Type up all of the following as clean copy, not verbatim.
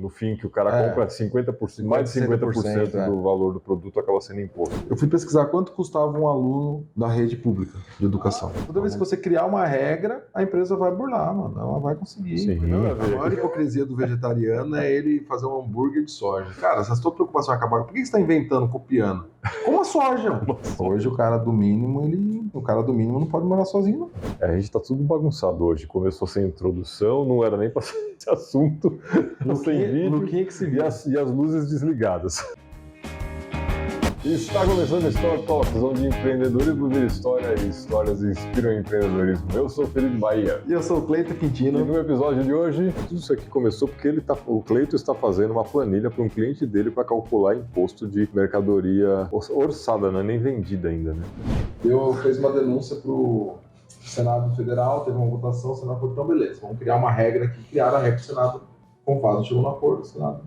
produto fim que o cara compra 50%, mais de 50% do valor do produto acaba sendo imposto. Eu fui pesquisar quanto custava um aluno da rede pública de educação. Toda vez que você criar uma regra, a empresa vai burlar, mano. Ela vai conseguir. Sim, a maior hipocrisia do vegetariano é ele fazer um hambúrguer de soja. Cara, se a sua preocupação é acabar, por que você está inventando, copiando? Como a soja? Hoje o cara do mínimo, não pode morar sozinho, não. A gente tá tudo bagunçado hoje. Começou sem introdução, não era nem para esse assunto. Sem vídeo que se e as luzes desligadas. Está começando a História Talks, onde empreendedorismo vira história e histórias inspiram empreendedorismo. Eu sou o Felipe Bahia. E eu sou o Cleiton Quintino. E no episódio de hoje, tudo isso aqui começou porque o Cleiton está fazendo uma planilha para um cliente dele para calcular imposto de mercadoria orçada, não é nem vendida ainda, né? Eu fiz uma denúncia para o Senado Federal, teve uma votação, o Senado falou, então beleza, vamos criar uma regra aqui, criaram a regra do Senado, com fase, chegou no acordo, o Senado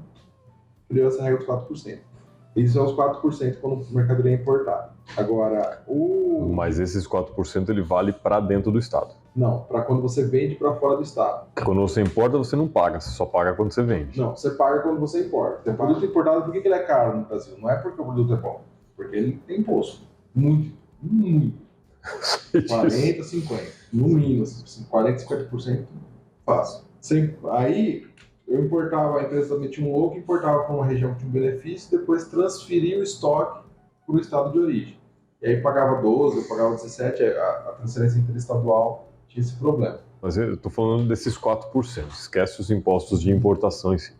criou essa regra dos 4%. Isso é os 4% quando a mercadoria é importada. Agora, Mas esses 4% ele vale para dentro do estado. Não, para quando você vende para fora do estado. Quando você importa, você não paga, você só paga quando você vende. Não, você paga quando você importa. O produto importado, por que ele é caro no Brasil? Não é porque o produto é bom, porque ele tem imposto. Muito. 40, 50. No mínimo, 40, 50% fácil. Aí, eu importava, a empresa também tinha um logo que importava para uma região que tinha um benefício, depois transferia o estoque para o estado de origem. E aí pagava 12, eu pagava 17, a transferência interestadual tinha esse problema. Mas eu estou falando desses 4%, esquece os impostos de importação em si.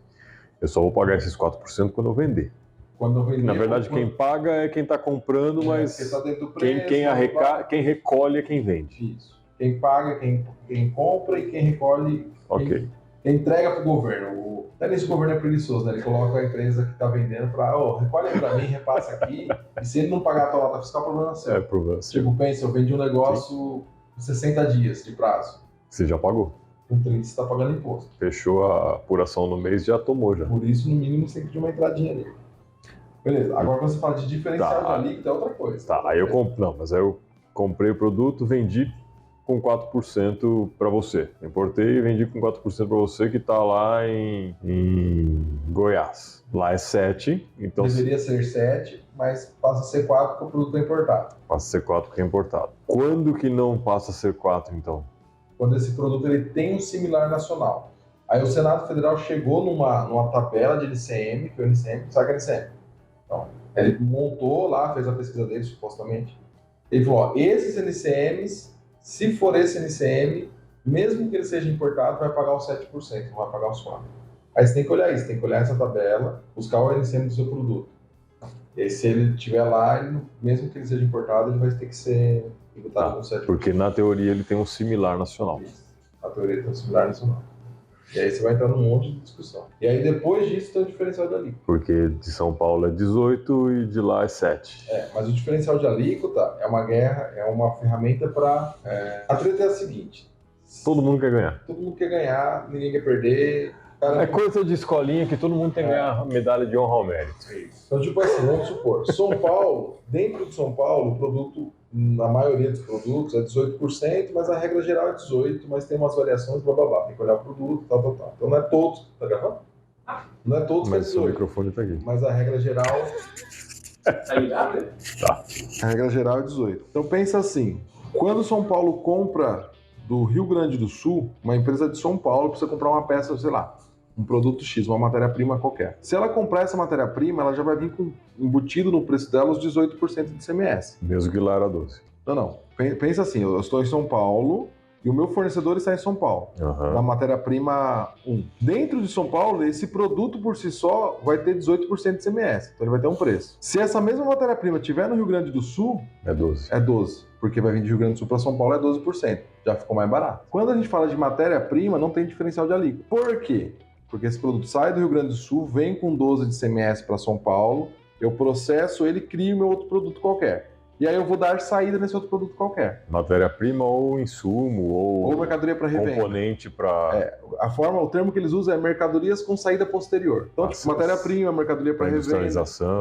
Eu só vou pagar esses 4% quando eu vender. Na verdade, quem paga é quem está comprando, mas tá dentro do preço, quem recolhe é quem vende. Isso. Quem paga é quem compra e quem recolhe, Ok. quem entrega para o governo. Até nesse governo é preguiçoso, né? Ele coloca a empresa que está vendendo para, recolhe aí para mim, repassa aqui, e se ele não pagar a tua nota fiscal, problema é seu. Problema seu. Tipo, pensa, eu vendi um negócio 60 dias de prazo. Você já pagou. Com 30 você está pagando imposto. Fechou a apuração no mês, já tomou já. Por isso, no mínimo, você tem que ter uma entradinha ali. Beleza, agora quando você fala de diferencial de alíquota é outra coisa. Tá, aí eu comprei o produto, vendi com 4% para você. Importei e vendi com 4% para você que está lá em Goiás. Lá é 7%, então... Deveria ser 7%, mas passa a ser 4% porque o produto é importado. Passa a ser 4% porque é importado. Quando que não passa a ser 4%, então? Quando esse produto ele tem um similar nacional. Aí o Senado Federal chegou numa tabela de LCM, que é o LCM, sabe o que é LCM? Então, ele montou lá, fez a pesquisa dele, supostamente. Ele falou, esses LCMs, se for esse LCM, mesmo que ele seja importado, vai pagar os 7%, não vai pagar os 4%. Aí você tem que olhar isso, tem que olhar essa tabela, buscar o LCM do seu produto. E aí, se ele estiver lá, mesmo que ele seja importado, ele vai ter que ser tributado com 7%. Porque na teoria ele tem um similar nacional. Isso. Na teoria ele tem um similar nacional. E aí você vai entrar num monte de discussão. E aí depois disso tem o diferencial de alíquota. Porque de São Paulo é 18 e de lá é 7. Mas o diferencial de alíquota é uma guerra, é uma ferramenta para... A treta é a seguinte. Todo mundo quer ganhar. Todo mundo quer ganhar, ninguém quer perder. É coisa de escolinha que todo mundo tem que ganhar a medalha de honra ao mérito. Então, tipo assim, vamos supor, São Paulo, dentro de São Paulo, o produto, na maioria dos produtos, é 18%, mas a regra geral é 18%, mas tem umas variações, blá blá blá. Tem que olhar o produto, tal. Então não é todos, tá gravando? Não é todos, mas o microfone tá aqui. Mas a regra geral... Tá ligado, né? Tá. A regra geral é 18%. Então pensa assim, quando São Paulo compra do Rio Grande do Sul, uma empresa de São Paulo precisa comprar uma peça, sei lá, um produto X, uma matéria-prima qualquer. Se ela comprar essa matéria-prima, ela já vai vir com embutido no preço dela os 18% de ICMS. Mesmo que lá era 12%. Não. Pensa assim, eu estou em São Paulo e o meu fornecedor está em São Paulo, da matéria-prima 1. Dentro de São Paulo, esse produto por si só vai ter 18% de ICMS, então ele vai ter um preço. Se essa mesma matéria-prima estiver no Rio Grande do Sul, é 12%. É 12%, porque vai vir de Rio Grande do Sul para São Paulo é 12%, já ficou mais barato. Quando a gente fala de matéria-prima, não tem diferencial de alíquota. Por quê? Porque esse produto sai do Rio Grande do Sul, vem com 12% de ICMS para São Paulo, eu processo ele, crio meu outro produto qualquer. E aí eu vou dar saída nesse outro produto qualquer. Matéria-prima ou insumo, ou mercadoria para revenda. Componente para... O termo que eles usam é mercadorias com saída posterior. Então, tipo, matéria-prima, mercadoria para revenda,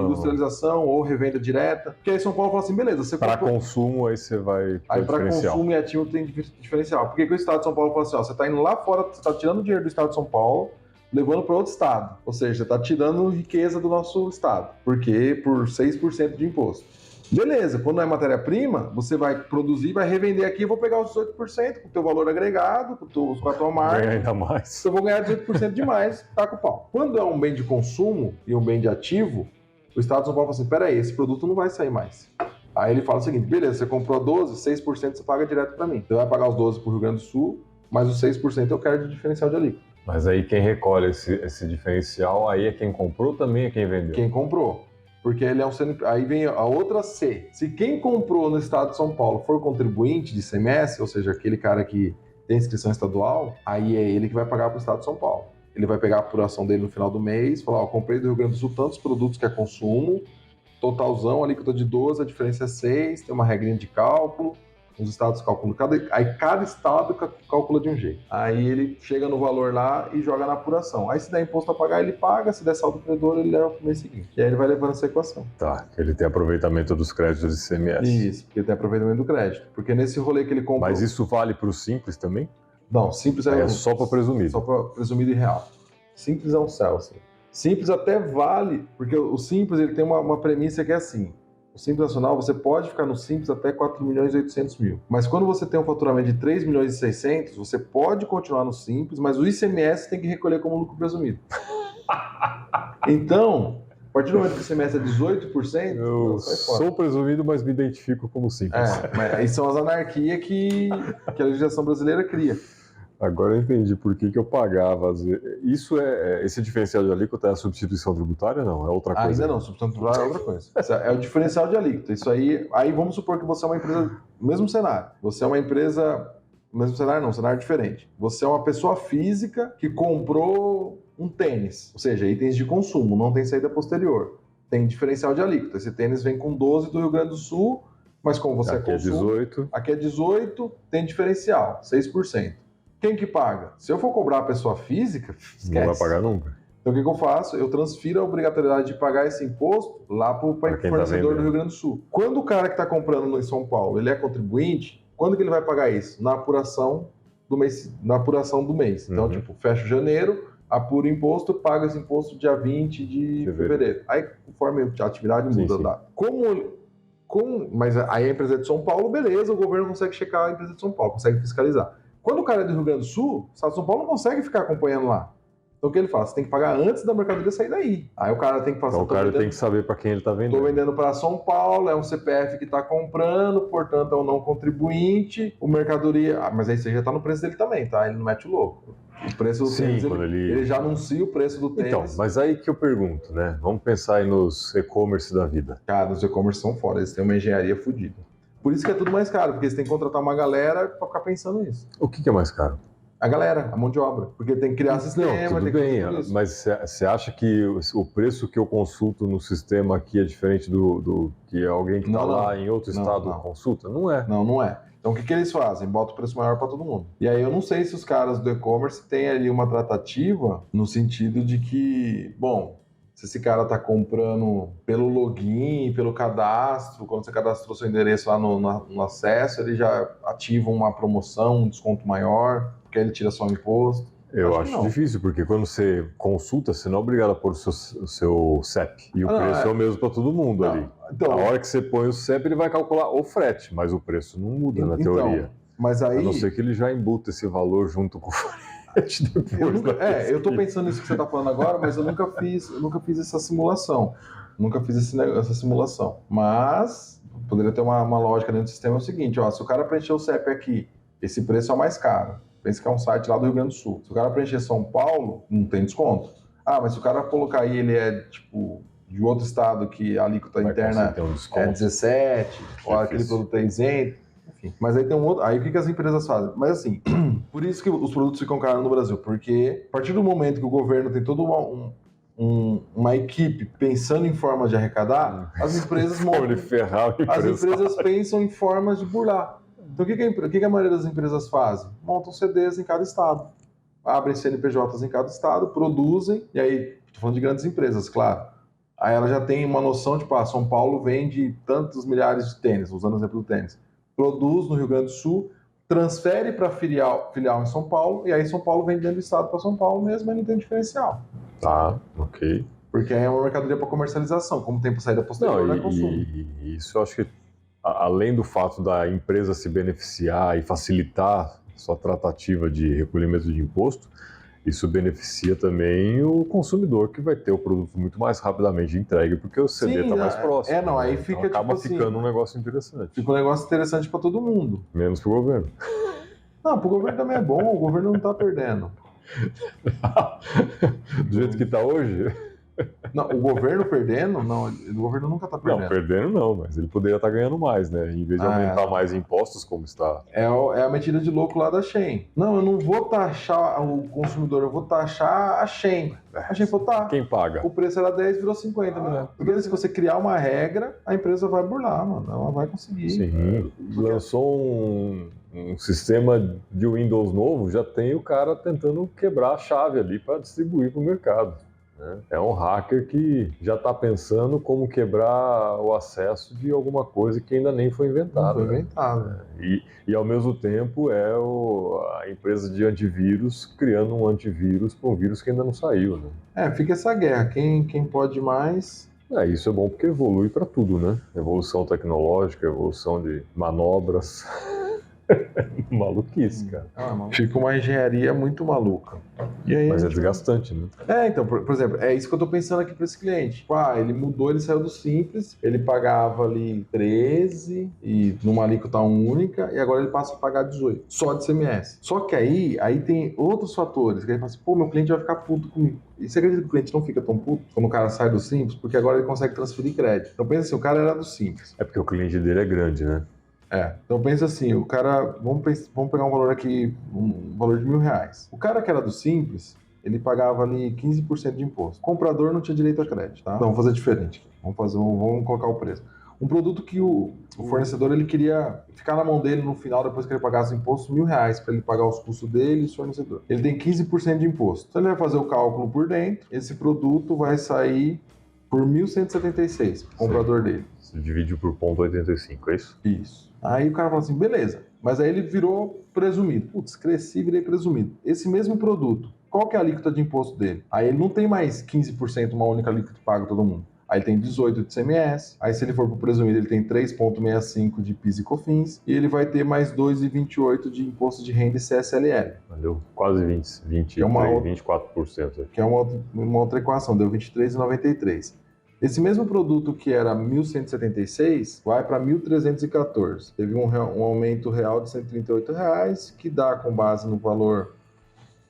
industrialização ou revenda direta. Que aí São Paulo fala assim, beleza, você para consumo, aí você vai... Aí para consumo e ativo tem diferencial. Porque o Estado de São Paulo fala assim, ó, você está indo lá fora, você está tirando dinheiro do Estado de São Paulo, levando para outro estado. Ou seja, está tirando riqueza do nosso estado. Porque por 6% de imposto. Beleza, quando é matéria-prima, você vai produzir, vai revender aqui, eu vou pegar os 18% com o teu valor agregado, com a tua marca. Ganha ainda mais. Eu vou ganhar 18% de mais, tá com o pau. Quando é um bem de consumo e um bem de ativo, o Estado de São Paulo fala assim, peraí, esse produto não vai sair mais. Aí ele fala o seguinte, beleza, você comprou 12, 6% você paga direto para mim. Você vai pagar os 12 para o Rio Grande do Sul, mas os 6% eu quero de diferencial de alíquota. Mas aí quem recolhe esse diferencial, aí é quem comprou, também é quem vendeu. Quem comprou. Porque ele é um CNPJ. Aí vem a outra C. Se quem comprou no estado de São Paulo for contribuinte de ICMS, ou seja, aquele cara que tem inscrição estadual, aí é ele que vai pagar para o estado de São Paulo. Ele vai pegar a apuração dele no final do mês, falar, ó, comprei do Rio Grande do Sul tantos produtos que é consumo, totalzão, alíquota de 12, a diferença é 6, tem uma regrinha de cálculo, os estados calculam, aí cada estado calcula de um jeito. Aí ele chega no valor lá e joga na apuração. Aí se der imposto a pagar, ele paga, se der saldo credor, ele leva pro mês seguinte. E aí ele vai levando essa equação. Tá, ele tem aproveitamento dos créditos de ICMS. Isso, porque ele tem aproveitamento do crédito. Porque nesse rolê que ele comprou... Mas isso vale para o Simples também? Não, Simples é só para presumido. Só para presumido e real. Simples é um céu, assim. Simples até vale, porque o Simples ele tem uma premissa que é assim, o Simples Nacional, você pode ficar no Simples até 4.800.000. Mas quando você tem um faturamento de 3.600.000, você pode continuar no Simples, mas o ICMS tem que recolher como lucro presumido. Então, a partir do momento que o ICMS é 18%, eu sou presumido, mas me identifico como Simples. Mas aí são as anarquias que a legislação brasileira cria. Agora eu entendi por que eu pagava. Isso esse diferencial de alíquota é a substituição tributária? Não, é outra coisa. Ainda não, substituição tributária é outra coisa. É o diferencial de alíquota. Isso aí vamos supor que você é uma empresa, mesmo cenário. Você é uma empresa, mesmo cenário não, cenário diferente. Você é uma pessoa física que comprou um tênis, ou seja, itens de consumo, não tem saída posterior. Tem diferencial de alíquota. Esse tênis vem com 12 do Rio Grande do Sul, mas como você aqui consumo... é 18. Aqui é 18, tem diferencial, 6%. Quem que paga? Se eu for cobrar a pessoa física, esquece. Não vai pagar nunca. Então o que eu faço? Eu transfiro a obrigatoriedade de pagar esse imposto lá para o fornecedor do Rio Grande do Sul. Quando o cara que está comprando em São Paulo, ele é contribuinte, quando que ele vai pagar isso? Na apuração do mês. Então, tipo, fecha janeiro, apura o imposto, paga esse imposto dia 20 de fevereiro. Aí, conforme a atividade muda a data. Mas aí a empresa é de São Paulo, beleza, o governo consegue checar a empresa de São Paulo, consegue fiscalizar. Quando o cara é do Rio Grande do Sul, o estado de São Paulo não consegue ficar acompanhando lá. Então o que ele faz? Você tem que pagar antes da mercadoria sair daí. Aí o cara tem que passar... Então o cara tem que saber para quem ele está vendendo. Estou vendendo para São Paulo, é um CPF que está comprando, portanto é um não contribuinte, o mercadoria... mas aí você já está no preço dele também, tá? Ele não mete o louco. O preço do tênis, ele já anuncia o preço do tênis. Então, mas aí que eu pergunto, né? Vamos pensar aí nos e-commerce da vida. Cara, os e-commerce são fora, eles têm uma engenharia fodida. Por isso que é tudo mais caro, porque eles têm que contratar uma galera para ficar pensando nisso. O que é mais caro? A galera, a mão de obra. Porque tem que criar sistema. Não, tudo bem, mas você acha que o preço que eu consulto no sistema aqui é diferente do que alguém que está lá em outro estado consulta? Não é. Não é. Então o que eles fazem? Bota o preço maior para todo mundo. E aí eu não sei se os caras do e-commerce têm ali uma tratativa no sentido de que, bom, se esse cara está comprando pelo login, pelo cadastro, quando você cadastrou seu endereço lá no acesso, ele já ativa uma promoção, um desconto maior, porque aí ele tira só o imposto. Eu acho difícil, porque quando você consulta, você não é obrigado a pôr o seu CEP. E o preço é o mesmo para todo mundo ali. Então, a hora que você põe o CEP, ele vai calcular o frete, mas o preço não muda na teoria. Mas aí... A não ser que ele já embuta esse valor junto com o frete. Eu estou pensando nisso que você está falando agora, mas eu nunca fiz essa simulação. Essa simulação. Mas poderia ter uma lógica dentro do sistema, é o seguinte, ó, se o cara preencher o CEP aqui, esse preço é o mais caro. Pensa que é um site lá do Rio Grande do Sul. Se o cara preencher São Paulo, não tem desconto. mas se o cara colocar aí, ele é tipo de outro estado que a alíquota interna é 17, ou aquele produto é isento. Enfim, mas aí tem um outro. Aí o que as empresas fazem? Mas assim, por isso que os produtos ficam caros no Brasil, porque a partir do momento que o governo tem toda uma equipe pensando em formas de arrecadar, as empresas as empresas pensam em formas de burlar. Então o que a maioria das empresas fazem? Montam CDs em cada estado, abrem CNPJs em cada estado, produzem, e aí, estou falando de grandes empresas, claro. Aí ela já tem uma noção de, São Paulo vende tantos milhares de tênis, usando o exemplo do tênis. Produz no Rio Grande do Sul transfere para filial em São Paulo, e aí São Paulo vende dentro do estado para São Paulo mesmo, aí não tem diferencial. Tá, ok. Porque aí é uma mercadoria para comercialização, como tem para saída posterior, não é consumo. E isso eu acho que, além do fato da empresa se beneficiar e facilitar sua tratativa de recolhimento de imposto, isso beneficia também o consumidor, que vai ter o produto muito mais rapidamente entregue, porque o CD está mais próximo. Aí Então fica acaba tipo ficando assim, um negócio interessante. fica um negócio interessante para todo mundo. Menos para o governo. Não, para o governo também é bom, o governo não está perdendo. Do jeito que está hoje? Não, o governo perdendo? Não, o governo nunca está perdendo. Não, perdendo não, mas ele poderia estar ganhando mais, né? Em vez de aumentar mais impostos, como está. É a metida de louco lá da Shein. Não, eu não vou taxar o consumidor, eu vou taxar a Shein. A Shein falou, tá. Quem paga? O preço era 10, virou 50 milhões. Porque se você criar uma regra, a empresa vai burlar, mano. Ela vai conseguir. Sim. Lançou um sistema de Windows novo, já tem o cara tentando quebrar a chave ali para distribuir para o mercado. É um hacker que já está pensando como quebrar o acesso de alguma coisa que ainda nem foi inventada. Não foi inventada. E ao mesmo tempo a empresa de antivírus criando um antivírus para um vírus que ainda não saiu. Né? Fica essa guerra. Quem pode mais... Isso é bom porque evolui para tudo, né? Evolução tecnológica, evolução de manobras. Maluquice, cara. Fica uma engenharia muito maluca. E aí, mas é desgastante, né? Então, por exemplo, é isso que eu tô pensando aqui para esse cliente. Ele mudou, ele saiu do Simples, ele pagava ali 13 e numa alíquota única, e agora ele passa a pagar 18, só de CMS. Só que aí tem outros fatores, que ele fala assim, meu cliente vai ficar puto comigo. E você acredita que o cliente não fica tão puto quando o cara sai do Simples? Porque agora ele consegue transferir crédito. Então pensa assim, o cara era do Simples. É porque o cliente dele é grande, né? Então pensa assim, o cara, vamos pegar um valor aqui, um valor de R$1.000. O cara que era do Simples, ele pagava ali 15% de imposto. O comprador não tinha direito a crédito, tá? Então vamos fazer diferente. Vamos colocar o preço. Um produto que o fornecedor ele queria ficar na mão dele no final, depois que ele pagasse o imposto, R$1.000 para ele pagar os custos dele e o fornecedor. Ele tem 15% de imposto. Então ele vai fazer o cálculo por dentro, esse produto vai sair por 1.176, o comprador dele. Você divide por 0,85, é isso? Isso. Aí o cara fala assim, beleza. Mas aí ele virou presumido. Putz, cresci e virei presumido. Esse mesmo produto, qual que é a alíquota de imposto dele? Aí ele não tem mais 15%, uma única alíquota que paga todo mundo. Aí ele tem 18 de CMS. Aí se ele for pro presumido, ele tem 3,65 de PIS e COFINS. E ele vai ter mais 2,28 de imposto de renda e CSLL. Deu quase 24%. Que é uma outra equação, deu 23,93. Esse mesmo produto que era 1.176 vai para 1.314. Teve um aumento real de R$138, que dá, com base no valor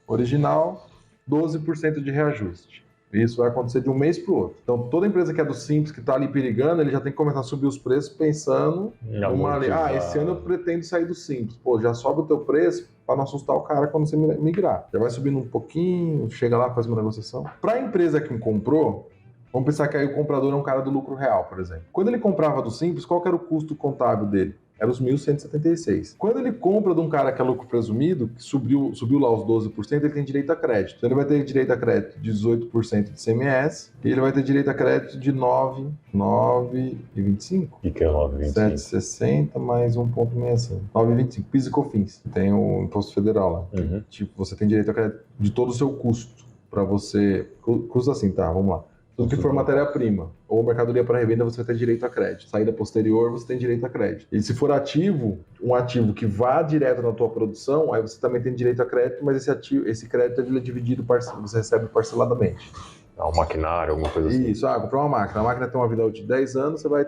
original, 12% de reajuste. Isso vai acontecer de um mês para o outro. Então, toda empresa que é do Simples, que está ali perigando, ele já tem que começar a subir os preços pensando numa ali. Esse ano eu pretendo sair do Simples. Já sobe o teu preço para não assustar o cara quando você migrar. Já vai subindo um pouquinho, chega lá, faz uma negociação. Para a empresa que comprou, vamos pensar que aí o comprador é um cara do lucro real, por exemplo. Quando ele comprava do Simples, qual que era o custo contábil dele? Era os 1.176. Quando ele compra de um cara que é lucro presumido, que subiu lá os 12%, ele tem direito a crédito. Então ele vai ter direito a crédito de 18% de CMS e ele vai ter direito a crédito de 9,25. E que é 9,25? 7,60 mais 1,65. 9,25. PIS e COFINS. Tem o imposto federal lá. Uhum. Tipo, você tem direito a crédito de todo o seu custo. Para você... Custo assim, tá? Vamos lá. Tudo que for matéria-prima ou mercadoria para revenda, você vai ter direito a crédito. Saída posterior, você tem direito a crédito. E se for ativo, um ativo que vá direto na tua produção, aí você também tem direito a crédito, mas esse crédito é dividido, você recebe parceladamente. Um maquinário, alguma coisa assim. Isso, comprar uma máquina. A máquina tem uma vida útil de 10 anos, você vai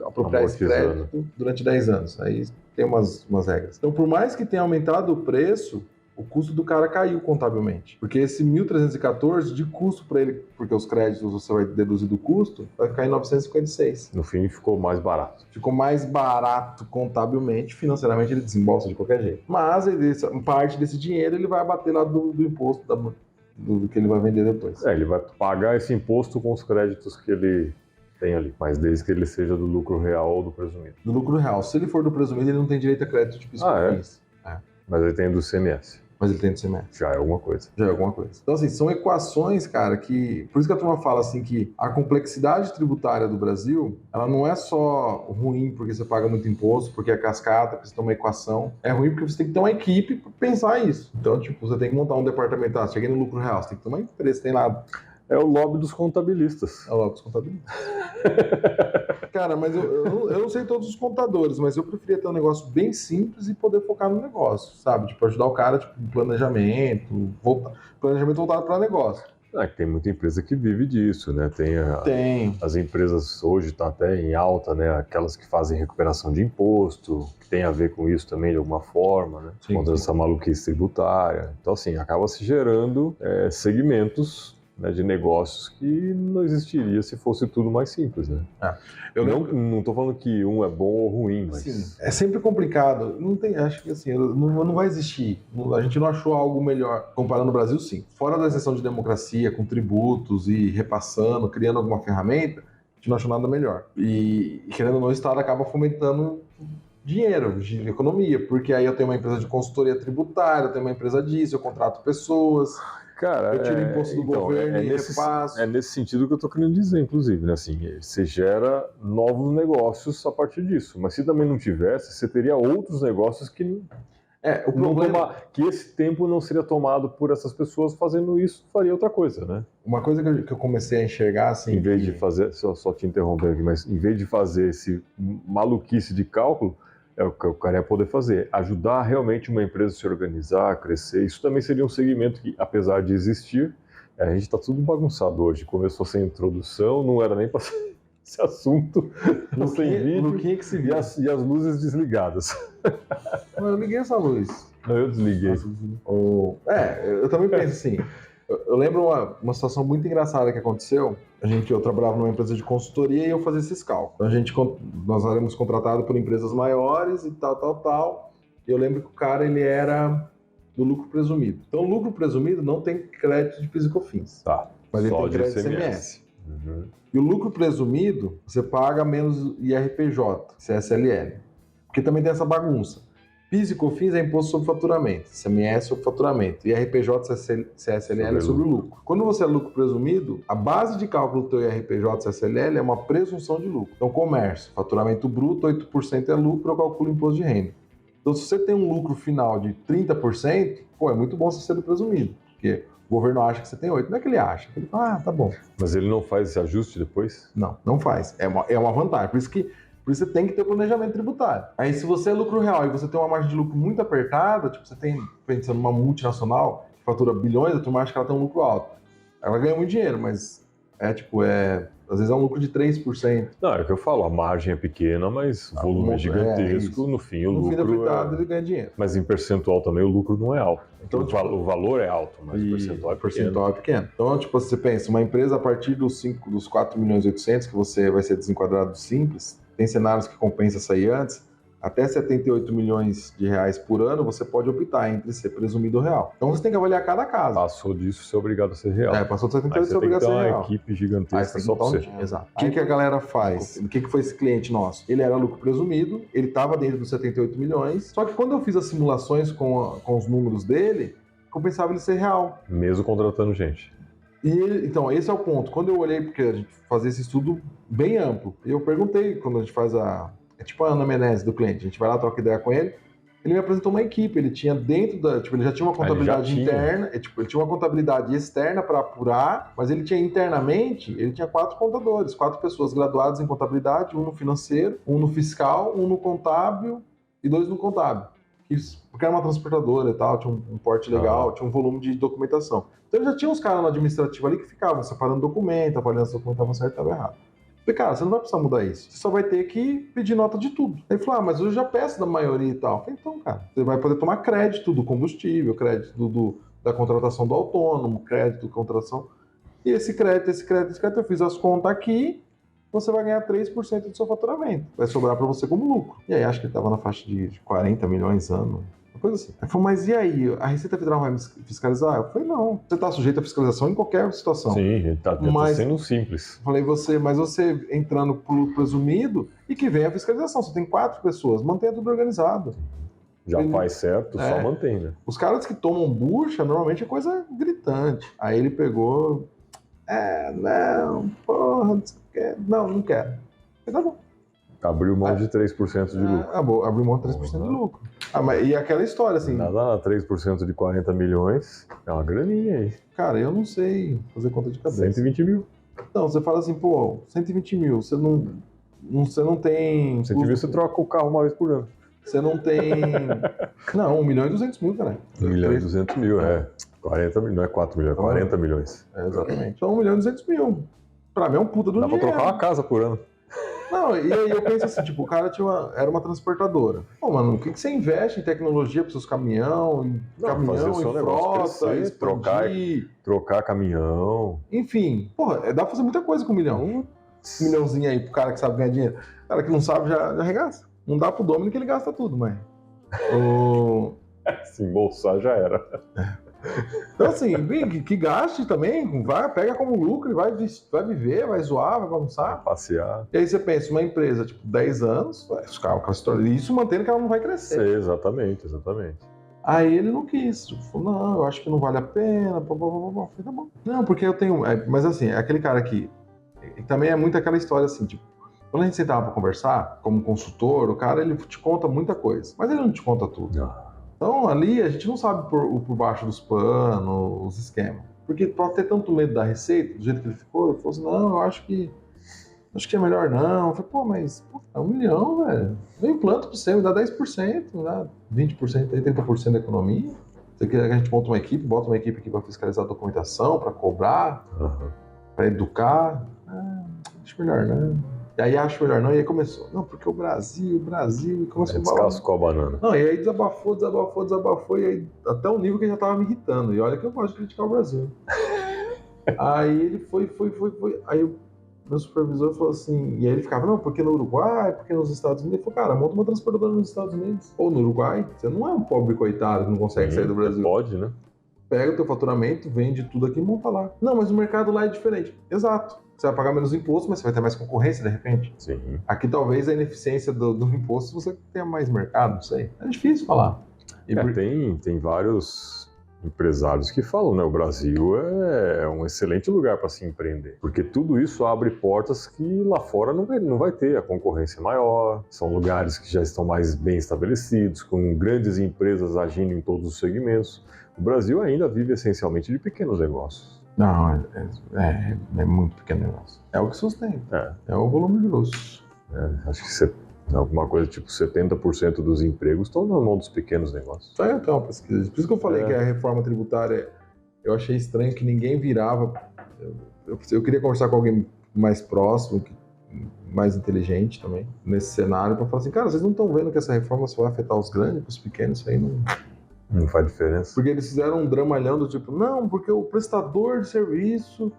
apropriar esse crédito durante 10 anos. Aí tem umas regras. Então, por mais que tenha aumentado o preço, o custo do cara caiu contabilmente. Porque esse 1.314 de custo para ele, porque os créditos você vai deduzir do custo, vai ficar em 956. No fim ficou mais barato. Ficou mais barato contabilmente, financeiramente ele desembolsa de qualquer jeito. Mas parte desse dinheiro ele vai abater lá do imposto do que ele vai vender depois. Ele vai pagar esse imposto com os créditos que ele tem ali, mas desde que ele seja do lucro real ou do presumido. Do lucro real. Se ele for do presumido, ele não tem direito a crédito de PIS e COFINS. Mas ele tem do CMS. mas ele tem no CMS. Já é alguma coisa. Já é alguma coisa. Então, assim, são equações, cara, que... Por isso que a turma fala, assim, que a complexidade tributária do Brasil, ela não é só ruim porque você paga muito imposto, porque é cascata, porque você tem uma equação. É ruim porque você tem que ter uma equipe para pensar isso. Então, tipo, você tem que montar um departamento. Ah, cheguei no lucro real, você tem que ter uma empresa, tem lá... É o lobby dos contabilistas. É o lobby dos contabilistas. Cara, mas eu não sei todos os contadores, mas eu preferia ter um negócio bem simples e poder focar no negócio, sabe? Tipo, ajudar o cara, tipo, em planejamento voltado para negócio. Tem muita empresa que vive disso, né? Tem. As empresas hoje estão até em alta, né? Aquelas que fazem recuperação de imposto, que tem a ver com isso também de alguma forma, né? Contra essa maluquice tributária. Então, assim, acaba se gerando segmentos, né, de negócios que não existiria se fosse tudo mais simples, né? Eu não estou falando que um é bom ou ruim, mas... Sim, é sempre complicado. Não tem, acho que assim, não vai existir. A gente não achou algo melhor. Comparando o Brasil, sim. Fora da exceção de democracia, com tributos e repassando, criando alguma ferramenta, a gente não achou nada melhor. E querendo ou não, o Estado acaba fomentando dinheiro, de economia, porque aí eu tenho uma empresa de consultoria tributária, eu tenho uma empresa disso, eu contrato pessoas... Cara, eu tiro imposto do governo e repasso. É nesse sentido que eu estou querendo dizer, inclusive, né? Assim, você gera novos negócios a partir disso. Mas se também não tivesse, você teria outros negócios que que esse tempo não seria tomado por essas pessoas fazendo isso, faria outra coisa, né? Uma coisa que eu comecei a enxergar, assim... Em vez de fazer, só te interromper aqui, mas em vez de fazer esse maluquice de cálculo, é o que o cara ia poder fazer, ajudar realmente uma empresa a se organizar, a crescer. Isso também seria um segmento que, apesar de existir, a gente está tudo bagunçado hoje. Começou sem introdução, não era nem para esse assunto, sem vídeo e as luzes desligadas. Eu liguei essa luz. Eu desliguei. Eu também penso assim. Eu lembro uma situação muito engraçada que aconteceu. Eu trabalhava numa empresa de consultoria e eu fazia esses cálculos. Nós éramos contratados por empresas maiores e tal. E eu lembro que o cara, ele era do lucro presumido. Então, o lucro presumido não tem crédito de PIS e COFINS. Tá. Mas ele tem crédito de ICMS. Uhum. E o lucro presumido, você paga menos IRPJ, CSLL. Porque também tem essa bagunça. PIS e COFINS é imposto sobre faturamento, ICMS sobre faturamento, e IRPJ, CSLL é sobre o lucro. Quando você é lucro presumido, a base de cálculo do teu IRPJ, CSLL é uma presunção de lucro. Então, comércio, faturamento bruto, 8% é lucro, eu calculo imposto de renda. Então, se você tem um lucro final de 30%, é muito bom você ser do presumido, porque o governo acha que você tem 8%. Não é que ele acha, ele fala, tá bom. Mas ele não faz esse ajuste depois? Não faz. É uma vantagem. Por isso você tem que ter planejamento tributário. Aí, se você é lucro real e você tem uma margem de lucro muito apertada, tipo, você tem, pensando numa multinacional que fatura bilhões, a turma acha que ela tem um lucro alto. Ela ganha muito dinheiro, mas às vezes é um lucro de 3%. Não, é o que eu falo, a margem é pequena, mas o volume é gigantesco. No fim, o lucro... No fim da fritada, ele ganha dinheiro. Mas em percentual também o lucro não é alto. Então, o valor é alto, mas o percentual é pequeno. Então, tipo, você pensa, uma empresa a partir dos 4 milhões e 800, que você vai ser desenquadrado do Simples, tem cenários que compensa sair antes, até 78 milhões de reais por ano, você pode optar entre ser presumido ou real. Então você tem que avaliar cada caso. Passou disso, você é obrigado a ser real. Passou de 78, você é obrigado a ser real. Uma equipe gigantesca só para você. Exato. O que a galera faz? O que foi esse cliente nosso? Ele era lucro presumido, ele estava dentro dos 78 milhões, só que quando eu fiz as simulações com os números dele, compensava ele ser real. Mesmo contratando gente. Então, esse é o ponto. Quando eu olhei, porque a gente fazia esse estudo bem amplo, e eu perguntei, quando a gente faz é tipo a anamnese do cliente, a gente vai lá, troca ideia com ele, ele me apresentou uma equipe, ele tinha dentro da... Tipo, ele já tinha uma contabilidade interna, ele tinha uma contabilidade externa para apurar, mas ele tinha internamente, ele tinha 4 contadores, 4 pessoas graduadas em contabilidade, um no financeiro, um no fiscal, um no contábil e 2 no contábil. Isso, porque era uma transportadora e tal, tinha um porte legal, tinha um volume de documentação. Então já tinha uns caras no administrativo ali que ficavam separando documento, avaliando se o documento estava certo ou estava errado. Eu falei, cara, você não vai precisar mudar isso. Você só vai ter que pedir nota de tudo. Ele falou, mas eu já peço da maioria e tal. Eu falei, então, cara, você vai poder tomar crédito do combustível, crédito da contratação do autônomo, crédito da contratação. E esse crédito, eu fiz as contas aqui, você vai ganhar 3% do seu faturamento. Vai sobrar para você como lucro. E aí, acho que ele estava na faixa de 40 milhões ano. Uma coisa assim. Ele falou, mas e aí? A Receita Federal vai me fiscalizar? Eu falei, não. Você está sujeito à fiscalização em qualquer situação. Sim, ele está sendo simples. Falei, mas você entrando pro presumido e que vem a fiscalização. Você tem 4 pessoas, mantenha tudo organizado. Já faz certo, só mantém, né? Os caras que tomam bucha, normalmente é coisa gritante. Aí ele pegou... não, porra, não quero. Mas tá bom. Abriu mão de 3% de lucro. Abriu mão de 3% de lucro. E aquela história, assim... Nada, 3% de 40 milhões, é uma graninha aí. Cara, eu não sei fazer conta de cabeça. 120 mil. Não, você fala assim, pô, 120 mil, você não tem... 120 mil você troca o carro uma vez por ano. Você não tem... Não, 1 milhão e 200 mil, cara. 1 milhão e 200 mil, 40 milhões, não é 4 milhões, é 40 milhões. Exatamente. Então 1 milhão e 200 mil. Pra mim é um puta do dinheiro. Dá pra trocar uma casa por ano. Não, e aí eu penso assim, tipo, o cara era uma transportadora. Pô, mano, o que você investe em tecnologia para seus caminhão fazer o seu negócio frota, crescer, trocar caminhão. Enfim, porra, dá pra fazer muita coisa com 1 milhão. Um milhãozinho aí pro cara que sabe ganhar dinheiro. O cara que não sabe já arregaça. Não dá pro Domino que ele gasta tudo, mas... Se embolsar já era. Então assim, que gaste também, pega como lucro e vai viver, vai zoar, vai bagunçar. Vai passear. E aí você pensa, uma empresa, tipo, 10 anos, isso mantendo que ela não vai crescer. Sim, exatamente. Aí ele não quis, tipo, falou, não, eu acho que não vale a pena, falei, tá bom. Não, porque eu tenho... Mas assim, aquele cara que... Também é muito aquela história assim, tipo, quando a gente sentava pra conversar, como consultor, o cara, ele te conta muita coisa, mas ele não te conta tudo. Não. Então, ali, a gente não sabe por baixo dos panos, os esquemas. Porque pode ter tanto medo da receita, do jeito que ele ficou, ele falou assim, não, eu acho que é melhor não. Eu falei, pô, mas é 1 milhão, velho. Eu implanto pra você, me dá 10%, me dá 20%, 30% da economia. Você quer que a gente monta uma equipe, bota uma equipe aqui pra fiscalizar a documentação, pra cobrar, pra educar. Acho melhor não. E aí acho melhor não, e aí começou. Não, porque o Brasil, e começou a descascou a banana. Não, e aí desabafou, e aí até um nível que já tava me irritando. E olha que eu gosto de criticar o Brasil. Aí ele foi. Aí o meu supervisor falou assim, e aí ele ficava, não, porque no Uruguai, porque nos Estados Unidos. Ele falou, cara, monta uma transportadora nos Estados Unidos. Ou no Uruguai, você não é um pobre coitado que não consegue sair do Brasil. Pode, né? Pega o teu faturamento, vende tudo aqui e monta lá. Não, mas o mercado lá é diferente. Exato. Você vai pagar menos imposto, mas você vai ter mais concorrência, de repente. Sim. Aqui, talvez, a ineficiência do imposto, você tenha mais mercado, não sei. É difícil falar. Tem vários empresários que falam, né? O Brasil é um excelente lugar para se empreender. Porque tudo isso abre portas que lá fora não vai ter. A concorrência é maior, são lugares que já estão mais bem estabelecidos, com grandes empresas agindo em todos os segmentos. O Brasil ainda vive essencialmente de pequenos negócios. Não, é muito pequeno negócio. É o que sustenta. É o volume grosso. Acho que alguma coisa tipo 70% dos empregos estão na mão dos pequenos negócios. Saiu até uma pesquisa. Por isso que eu falei que a reforma tributária, eu achei estranho que ninguém virava. Eu queria conversar com alguém mais próximo, mais inteligente também, nesse cenário, para falar assim, cara, vocês não estão vendo que essa reforma só vai afetar os grandes, os pequenos, isso aí não faz diferença. Porque eles fizeram um dramalhão do tipo, não, porque o prestador de serviço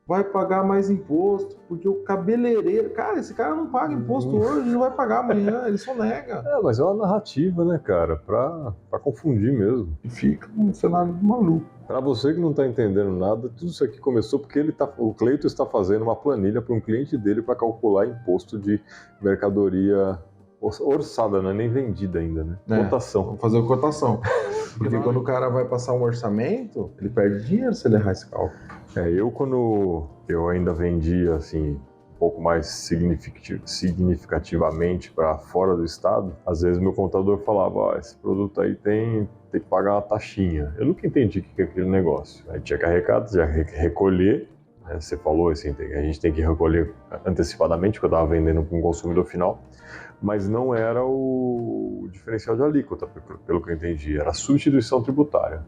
vai pagar mais imposto, porque o cabeleireiro... Cara, esse cara não paga imposto hoje, não vai pagar amanhã, ele só nega. Mas é uma narrativa, né, cara, pra confundir mesmo. E fica um cenário maluco. Pra você que não tá entendendo nada, tudo isso aqui começou porque o Cleiton está fazendo uma planilha para um cliente dele para calcular imposto de mercadoria orçada, não é nem vendida ainda, né? Cotação. Vamos fazer a cotação. Porque quando o cara vai passar um orçamento, ele perde dinheiro se ele errar esse cálculo. Quando eu ainda vendia, assim, um pouco mais significativamente para fora do estado, às vezes meu contador falava, esse produto aí tem que pagar uma taxinha. Eu nunca entendi o que é aquele negócio. Aí tinha que recolher, né? Você falou assim, a gente tem que recolher antecipadamente, porque eu estava vendendo para um consumidor final, mas não era o diferencial de alíquota, pelo que eu entendi, era a substituição tributária.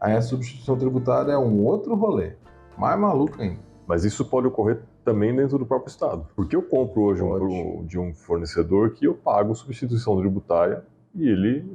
Aí a substituição tributária é um outro rolê, mais maluco ainda. Mas isso pode ocorrer também dentro do próprio estado. Porque eu compro hoje de um fornecedor que eu pago substituição tributária e ele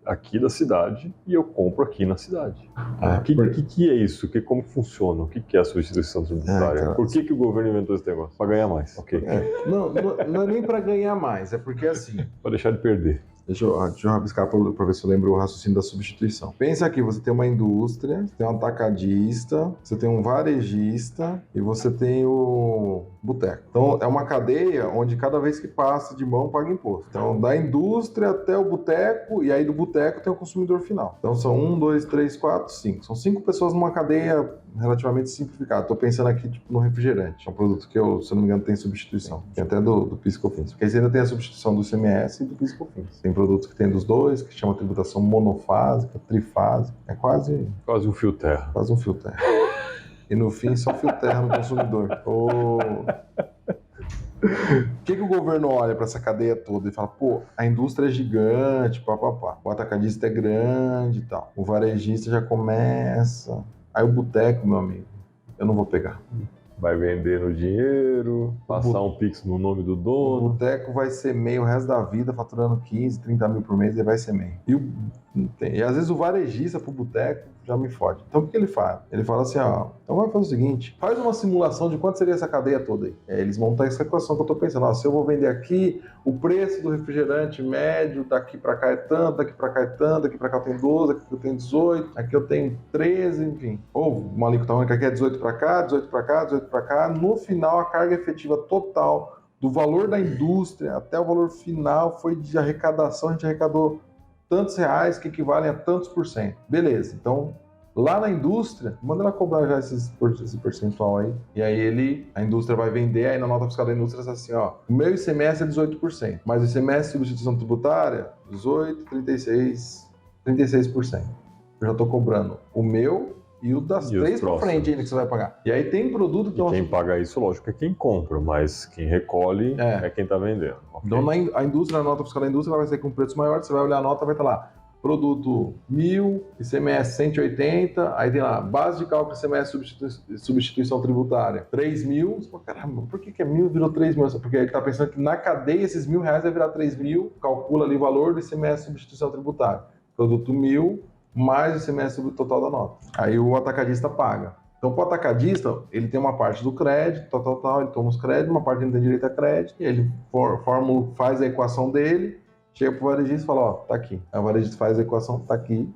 aqui da cidade e eu compro aqui na cidade. O que é isso? Como funciona? O que é a substituição tributária? Por que o governo inventou esse negócio? Para ganhar mais. Okay. Não é nem para ganhar mais, é porque assim... Para deixar de perder. Deixa eu rabiscar para ver se eu lembro o raciocínio da substituição. Pensa aqui, você tem uma indústria, você tem um atacadista, você tem um varejista e você tem o boteco. Então, é uma cadeia onde cada vez que passa de mão paga imposto. Então, da indústria até o boteco, e aí do boteco tem o consumidor final. Então, são 1, 2, 3, 4, 5. São 5 pessoas numa cadeia relativamente simplificada. Estou pensando aqui tipo, no refrigerante. É um produto que, se eu não me engano, tem substituição. Tem até do PIS/COFINS. Porque aí ainda tem a substituição do ICMS e do PIS/COFINS. Tem produtos que tem dos dois, que chama tributação monofásica, trifásica. É quase Quase um fio terra. um fio terra. E no fim, só fio terra no consumidor. O que o governo olha para essa cadeia toda e fala, pô, a indústria é gigante, papapá. O atacadista é grande e tal. O varejista já começa. Aí o boteco, meu amigo, eu não vou pegar. Vai vender no dinheiro, passar um Pix no nome do O dono. boteco vai ser MEI o resto da vida, faturando 15, 30 mil por mês, ele vai ser MEI. E às vezes o varejista pro boteco já me fode. Então o que ele faz? Ele fala assim, ó, então vai fazer o seguinte, faz uma simulação de quanto seria essa cadeia toda aí. Eles montam essa equação que eu tô pensando, ó, se eu vou vender aqui, o preço do refrigerante médio daqui pra cá é tanto, daqui pra cá é tanto, daqui pra cá eu tenho 12, aqui eu tenho 18, aqui eu tenho 13, enfim. Ou uma alíquota única aqui é 18 pra cá, 18 pra cá, 18 pra cá. No final, a carga efetiva total do valor da indústria até o valor final foi de arrecadação, a gente arrecadou tantos reais que equivalem a tantos por cento. Beleza, então lá na indústria, manda ela cobrar já esse percentual aí. E aí a indústria vai vender, aí na nota fiscal da indústria diz assim, ó, o meu ICMS é 18%, mas o ICMS de substituição tributária, 18, 36, 36%. Eu já estou cobrando o meu e o das três para frente ainda que você vai pagar. E aí tem produto que... E quem paga isso, lógico, é quem compra, mas quem recolhe é quem está vendendo. Okay. Então a indústria, a nota fiscal da indústria vai ser com preço maior, você vai olhar a nota, vai estar lá, produto 1.000, ICMS 180, aí tem lá, base de cálculo ICMS substituição tributária, 3.000, você fala, caramba, por que é 1.000 virou 3.000? Porque ele está pensando que na cadeia esses R$1.000 vai virar 3.000, calcula ali o valor do ICMS substituição tributária, produto 1.000, mais o ICMS total da nota. Aí o atacadista paga. Então, para o atacadista, ele tem uma parte do crédito, ele toma os créditos, uma parte ele tem direito a crédito, e ele faz a equação dele, chega pro varejista e fala, ó, tá aqui. Aí o varejista faz a equação, tá aqui.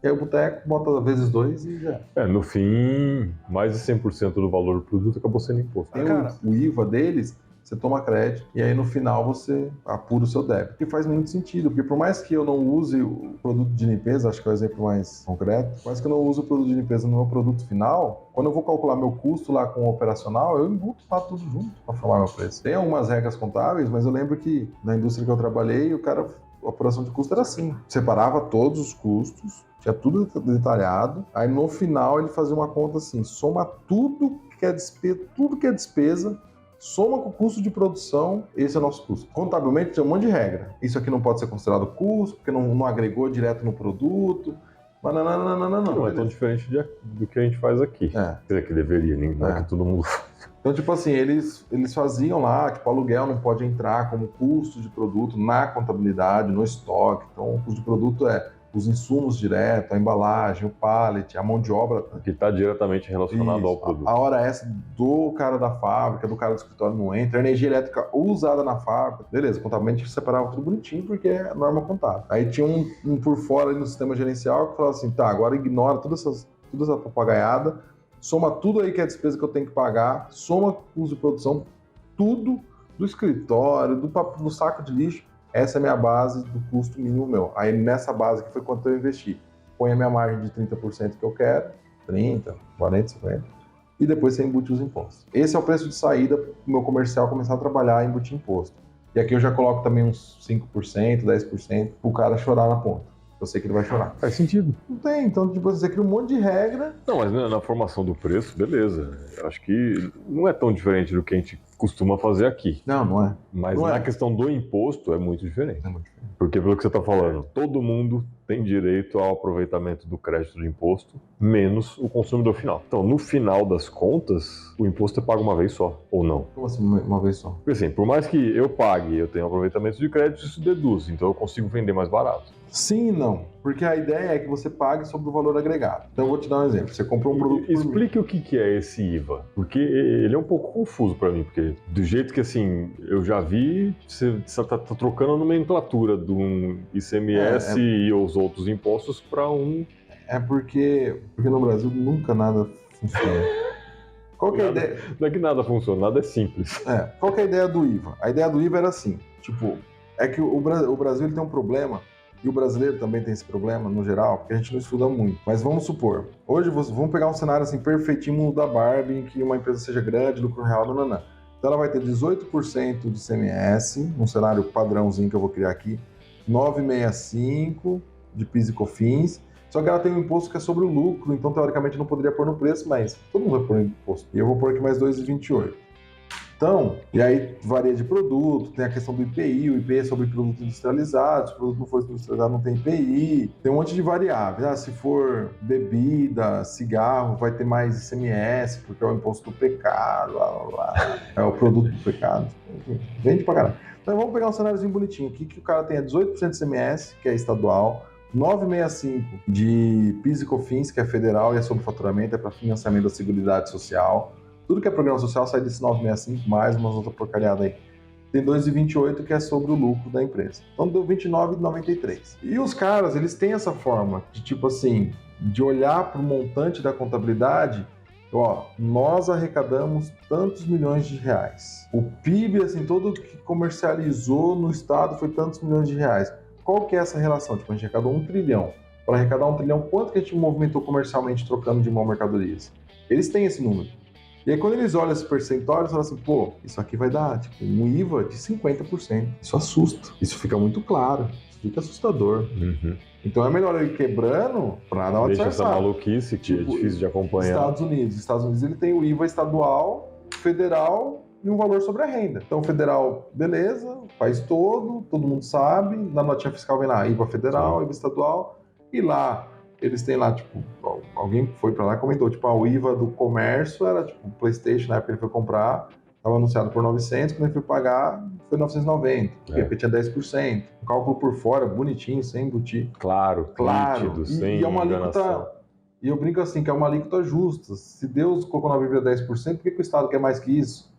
E aí o boteco bota vezes 2 e já. No fim, mais de 100% do valor do produto acabou sendo imposto. Tem o IVA deles, você toma crédito e aí no final você apura o seu débito. Que faz muito sentido, porque por mais que eu não use o produto de limpeza, acho que é o exemplo mais concreto, por mais que eu não use o produto de limpeza no meu produto final, quando eu vou calcular meu custo lá com o operacional, eu embuto lá tudo junto para formar meu preço. Tem algumas regras contábeis, mas eu lembro que na indústria que eu trabalhei, a apuração de custo era assim. Separava todos os custos, tinha tudo detalhado, aí no final ele fazia uma conta assim, soma tudo que é despesa, soma com o custo de produção, esse é o nosso custo. Contabilmente tem um monte de regra. Isso aqui não pode ser considerado custo, porque não agregou direto no produto. Mas não é tão diferente do que a gente faz aqui. Quer dizer, que deveria, não é que todo mundo faz. Então, tipo assim, eles faziam lá, tipo, aluguel não pode entrar como custo de produto na contabilidade, no estoque. Então, o custo de produto é os insumos direto, a embalagem, o pallet, a mão de obra. Que está diretamente relacionado ao produto. A hora essa do cara da fábrica, do cara do escritório não entra, a energia elétrica usada na fábrica. Beleza, contabilmente separava tudo bonitinho porque é norma contábil. Aí tinha um por fora ali no sistema gerencial que falava assim, tá, agora ignora toda essa papagaiada, soma tudo aí que é a despesa que eu tenho que pagar, soma custo de produção, tudo do escritório, do saco de lixo. Essa é a minha base do custo mínimo meu. Aí nessa base que foi quanto eu investi. Põe a minha margem de 30% que eu quero, 30, 40, 50, e depois você embute os impostos. Esse é o preço de saída para o meu comercial começar a trabalhar e embutir imposto. E aqui eu já coloco também uns 5%, 10% para o cara chorar na ponta. Eu sei que ele vai chorar. Faz sentido. Não tem, então tipo, você cria um monte de regra. Não, mas na formação do preço, beleza. Eu acho que não é tão diferente do que a gente costuma fazer aqui. Não é. Mas na questão do imposto é muito diferente. É muito diferente. Porque pelo que você está falando, todo mundo tem direito ao aproveitamento do crédito de imposto, menos o consumidor final. Então, no final das contas, o imposto é pago uma vez só, ou não? Como assim, uma vez só? Porque assim, por mais que eu pague, eu tenho aproveitamento de crédito, isso deduz, então eu consigo vender mais barato. Sim e não, porque a ideia é que você pague sobre o valor agregado. Então eu vou te dar um exemplo, você comprou um produto Explique o que é esse IVA, porque ele é um pouco confuso para mim, porque do jeito que assim, eu já vi, você está trocando a nomenclatura de um ICMS e os outros impostos para um. É porque no Brasil nunca nada funciona. Qual que é a ideia? Não é que nada funciona, nada é simples. Qual que é a ideia do IVA? A ideia do IVA era assim, tipo, é que o Brasil ele tem um problema, e o brasileiro também tem esse problema, no geral, porque a gente não estuda muito. Mas vamos supor, hoje vamos pegar um cenário assim, perfeitinho, mundo da Barbie, em que uma empresa seja grande, lucro real, nananã. Então ela vai ter 18% de ICMS, um cenário padrãozinho que eu vou criar aqui, 9,65% de PIS e COFINS, só que ela tem um imposto que é sobre o lucro, então teoricamente não poderia pôr no preço, mas todo mundo vai pôr no imposto. E eu vou pôr aqui mais 2,28%. Então, e aí varia de produto, tem a questão do IPI, o IPI é sobre produto industrializado, se o produto não for industrializado não tem IPI, tem um monte de variáveis. Se for bebida, cigarro, vai ter mais ICMS, porque é o imposto do pecado, é o produto do pecado, enfim, vende pra caralho. Então vamos pegar um cenáriozinho bonitinho aqui, que o cara tenha 18% de ICMS, que é estadual, 9,65% de PIS e COFINS, que é federal e é sobre faturamento, é para financiamento da Seguridade Social. Tudo que é programa social sai desse 9,65, mais umas outras porcariadas aí. Tem 2,28 que é sobre o lucro da empresa. Então deu 29,93. E os caras, eles têm essa forma de tipo assim, de olhar para o montante da contabilidade, nós arrecadamos tantos milhões de reais. O PIB, assim, todo que comercializou no estado foi tantos milhões de reais. Qual que é essa relação? Tipo, a gente arrecadou 1 trilhão. Para arrecadar 1 trilhão, quanto que a gente movimentou comercialmente trocando de mão mercadorias? Eles têm esse número. E aí, quando eles olham esse percentual, eles falam assim, pô, isso aqui vai dar tipo, um IVA de 50%. Isso assusta. Isso fica muito claro. Isso fica assustador. Uhum. Então é melhor ele quebrando para dar uma Deixa disfarçada. essa maluquice que Tipo, é difícil de acompanhar. Estados Unidos ele tem o IVA estadual, federal e um valor sobre a renda. Então, federal, beleza, país todo mundo sabe, na notinha fiscal vem lá, IVA federal, IVA estadual, e lá eles têm lá, tipo, alguém foi pra lá e comentou, tipo, o IVA do comércio era, tipo, o PlayStation, na época ele foi comprar, estava anunciado por 900, quando ele foi pagar, foi 990, porque tinha 10%. O cálculo por fora, bonitinho, sem embutir. Claro, nítido, sem e é uma enganação. alíquota, e eu brinco assim, que é uma alíquota justa. Se Deus colocou na Bíblia 10%, por que o Estado quer mais que isso?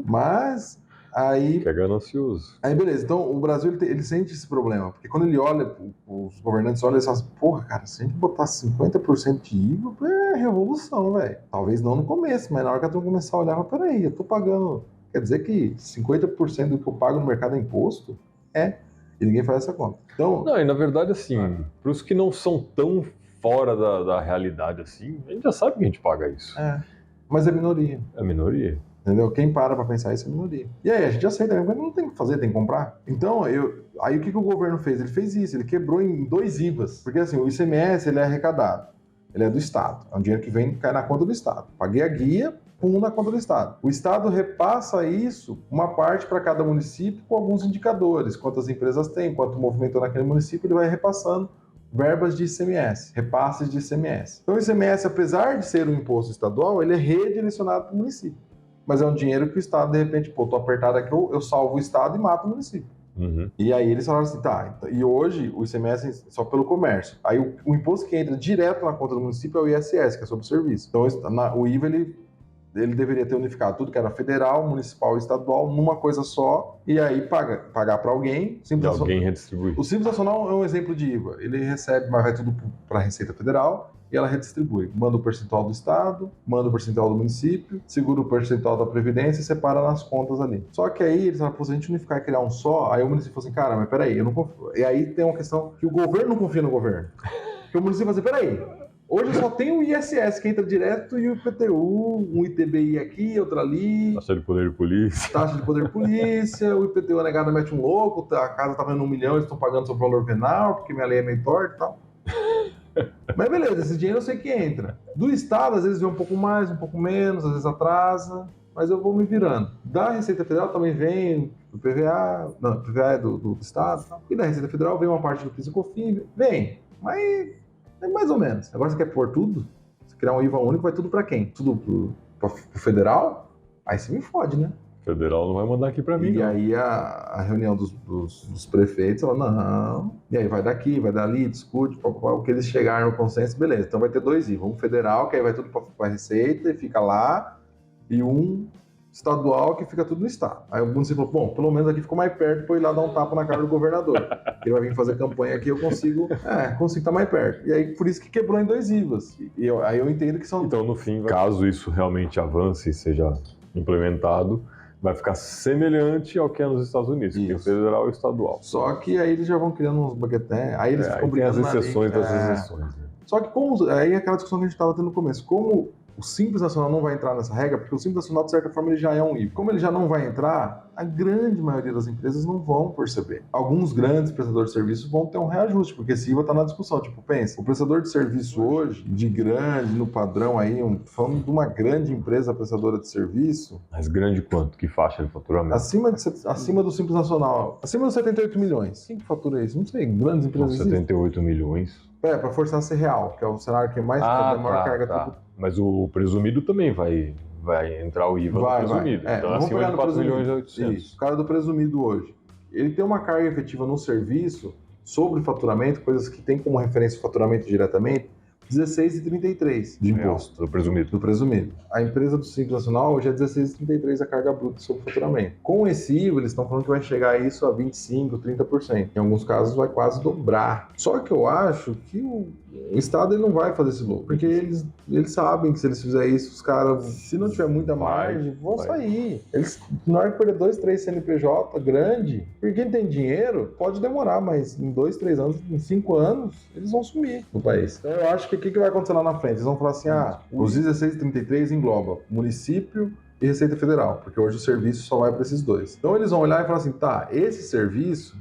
Mas... Aí, que é ganancioso. Aí beleza, então o Brasil ele sente esse problema, porque quando ele olha, os governantes olham e falam assim, porra, cara, se a gente botar 50% de IVA, é revolução, velho. Talvez não no começo, mas na hora que a turma começar a olhar, mas peraí, eu tô pagando, quer dizer que 50% do que eu pago no mercado é imposto? E ninguém faz essa conta. Então, não, e na verdade, assim, para os que não são tão fora da realidade assim, a gente já sabe que a gente paga isso. Mas é minoria. É minoria. Entendeu? Quem para pensar isso é minoria. E aí, a gente aceita, mas não tem o que fazer, tem que comprar. Então, aí o que o governo fez? Ele fez isso, ele quebrou em 2 IVAs. Porque assim, o ICMS, ele é arrecadado. Ele é do Estado. É um dinheiro que vem cai na conta do Estado. Paguei a guia, pum, na conta do Estado. O Estado repassa isso, uma parte para cada município, com alguns indicadores. Quantas empresas tem, quanto movimentou naquele município, ele vai repassando verbas de ICMS, repasses de ICMS. Então, o ICMS, apesar de ser um imposto estadual, ele é redirecionado para o município. Mas é um dinheiro que o Estado, de repente, pô, tô apertado aqui, eu salvo o Estado e mato o município. Uhum. E aí eles falaram assim, tá, e hoje o ICMS é só pelo comércio. Aí o imposto que entra direto na conta do município é o ISS, que é sobre o serviço. Então o IVA, ele deveria ter unificado tudo que era federal, municipal e estadual numa coisa só, e aí pagar para alguém. E alguém redistribui. O Simples Nacional é um exemplo de IVA. Ele recebe, mas vai tudo para a Receita Federal, e ela redistribui. Manda o percentual do Estado, manda o percentual do município, segura o percentual da Previdência e separa nas contas ali. Só que aí eles falaram, pô, se a gente unificar e criar um só, aí o município falou assim, cara, mas peraí, eu não confio. E aí tem uma questão que o governo não confia no governo. Porque o município fala assim, peraí, hoje só tem o ISS que entra direto e o IPTU, um ITBI aqui, outro ali. Taxa de poder de polícia. Taxa de poder de polícia, o IPTU a negada mete um louco, a casa tá valendo 1 milhão, eles estão pagando seu valor venal, porque minha lei é meio torta e tal. Mas beleza, esse dinheiro eu sei que entra. Do Estado, às vezes vem um pouco mais, um pouco menos, às vezes atrasa, mas eu vou me virando. Da Receita Federal também vem do PVA, não, o PVA é do Estado, e da Receita Federal vem uma parte do PIS e COFINS, vem, mas é mais ou menos. Agora você quer pôr tudo? Se criar um IVA único, vai tudo para quem? Tudo pro federal? Aí você me fode, né? Federal não vai mandar aqui para mim. E aí a reunião dos prefeitos, ela, não. E aí vai daqui, vai dali, discute, o que eles chegaram no consenso, beleza. Então vai ter 2 IVA. Um federal, que aí vai tudo para a Receita e fica lá, e um estadual que fica tudo no estado. Aí o município falou, bom, pelo menos aqui ficou mais perto para eu ir lá dar um tapa na cara do governador. Ele vai vir fazer campanha aqui, eu consigo estar mais perto. E aí, por isso que quebrou em 2 IVAs. Aí eu entendo que são... Então, no fim, caso isso realmente avance e seja implementado, vai ficar semelhante ao que é nos Estados Unidos, que tem o federal e o estadual. Só que aí eles já vão criando uns baguetés, aí eles ficam tem as brigando exceções das exceções. Né? Só que aí é aquela discussão que a gente estava tendo no começo, como o Simples Nacional não vai entrar nessa regra, porque o Simples Nacional, de certa forma, ele já é um IVA. Como ele já não vai entrar, a grande maioria das empresas não vão perceber. Alguns grandes prestadores de serviços vão ter um reajuste, porque esse IVA está na discussão. Tipo, pensa, o prestador de serviço hoje, de grande, no padrão aí, falando de uma grande empresa prestadora de serviço... Mas grande quanto? Que faixa de faturamento? Acima do Simples Nacional, acima dos 78 milhões. Quem que fatura isso? Não sei, grandes empresas... 78 milhões? Para forçar a ser real, que é o cenário que mais tem maior carga tributária. Mas o presumido também vai entrar o IVA no presumido. Então, acima de 4 milhões e 800. Isso, o cara do presumido hoje. Ele tem uma carga efetiva no serviço sobre faturamento, coisas que tem como referência o faturamento diretamente, 16,33 de imposto. Do presumido. Do presumido. A empresa do Simples Nacional hoje é 16,33 a carga bruta sobre faturamento. Com esse IVA, eles estão falando que vai chegar a isso a 25%, 30%. Em alguns casos vai quase dobrar. Só que eu acho que o Estado ele não vai fazer esse lucro, porque eles sabem que se eles fizerem isso, os caras, se não tiver muita margem, vão sair. Eles, na hora que perder 2, 3 CNPJ grande, porque quem tem dinheiro pode demorar, mas em 2, 3 anos, em 5 anos, eles vão sumir no país. Então eu acho que o que vai acontecer lá na frente? Eles vão falar assim, os 16,33 engloba município e Receita Federal, porque hoje o serviço só vai para esses dois. Então eles vão olhar e falar assim, tá, esse serviço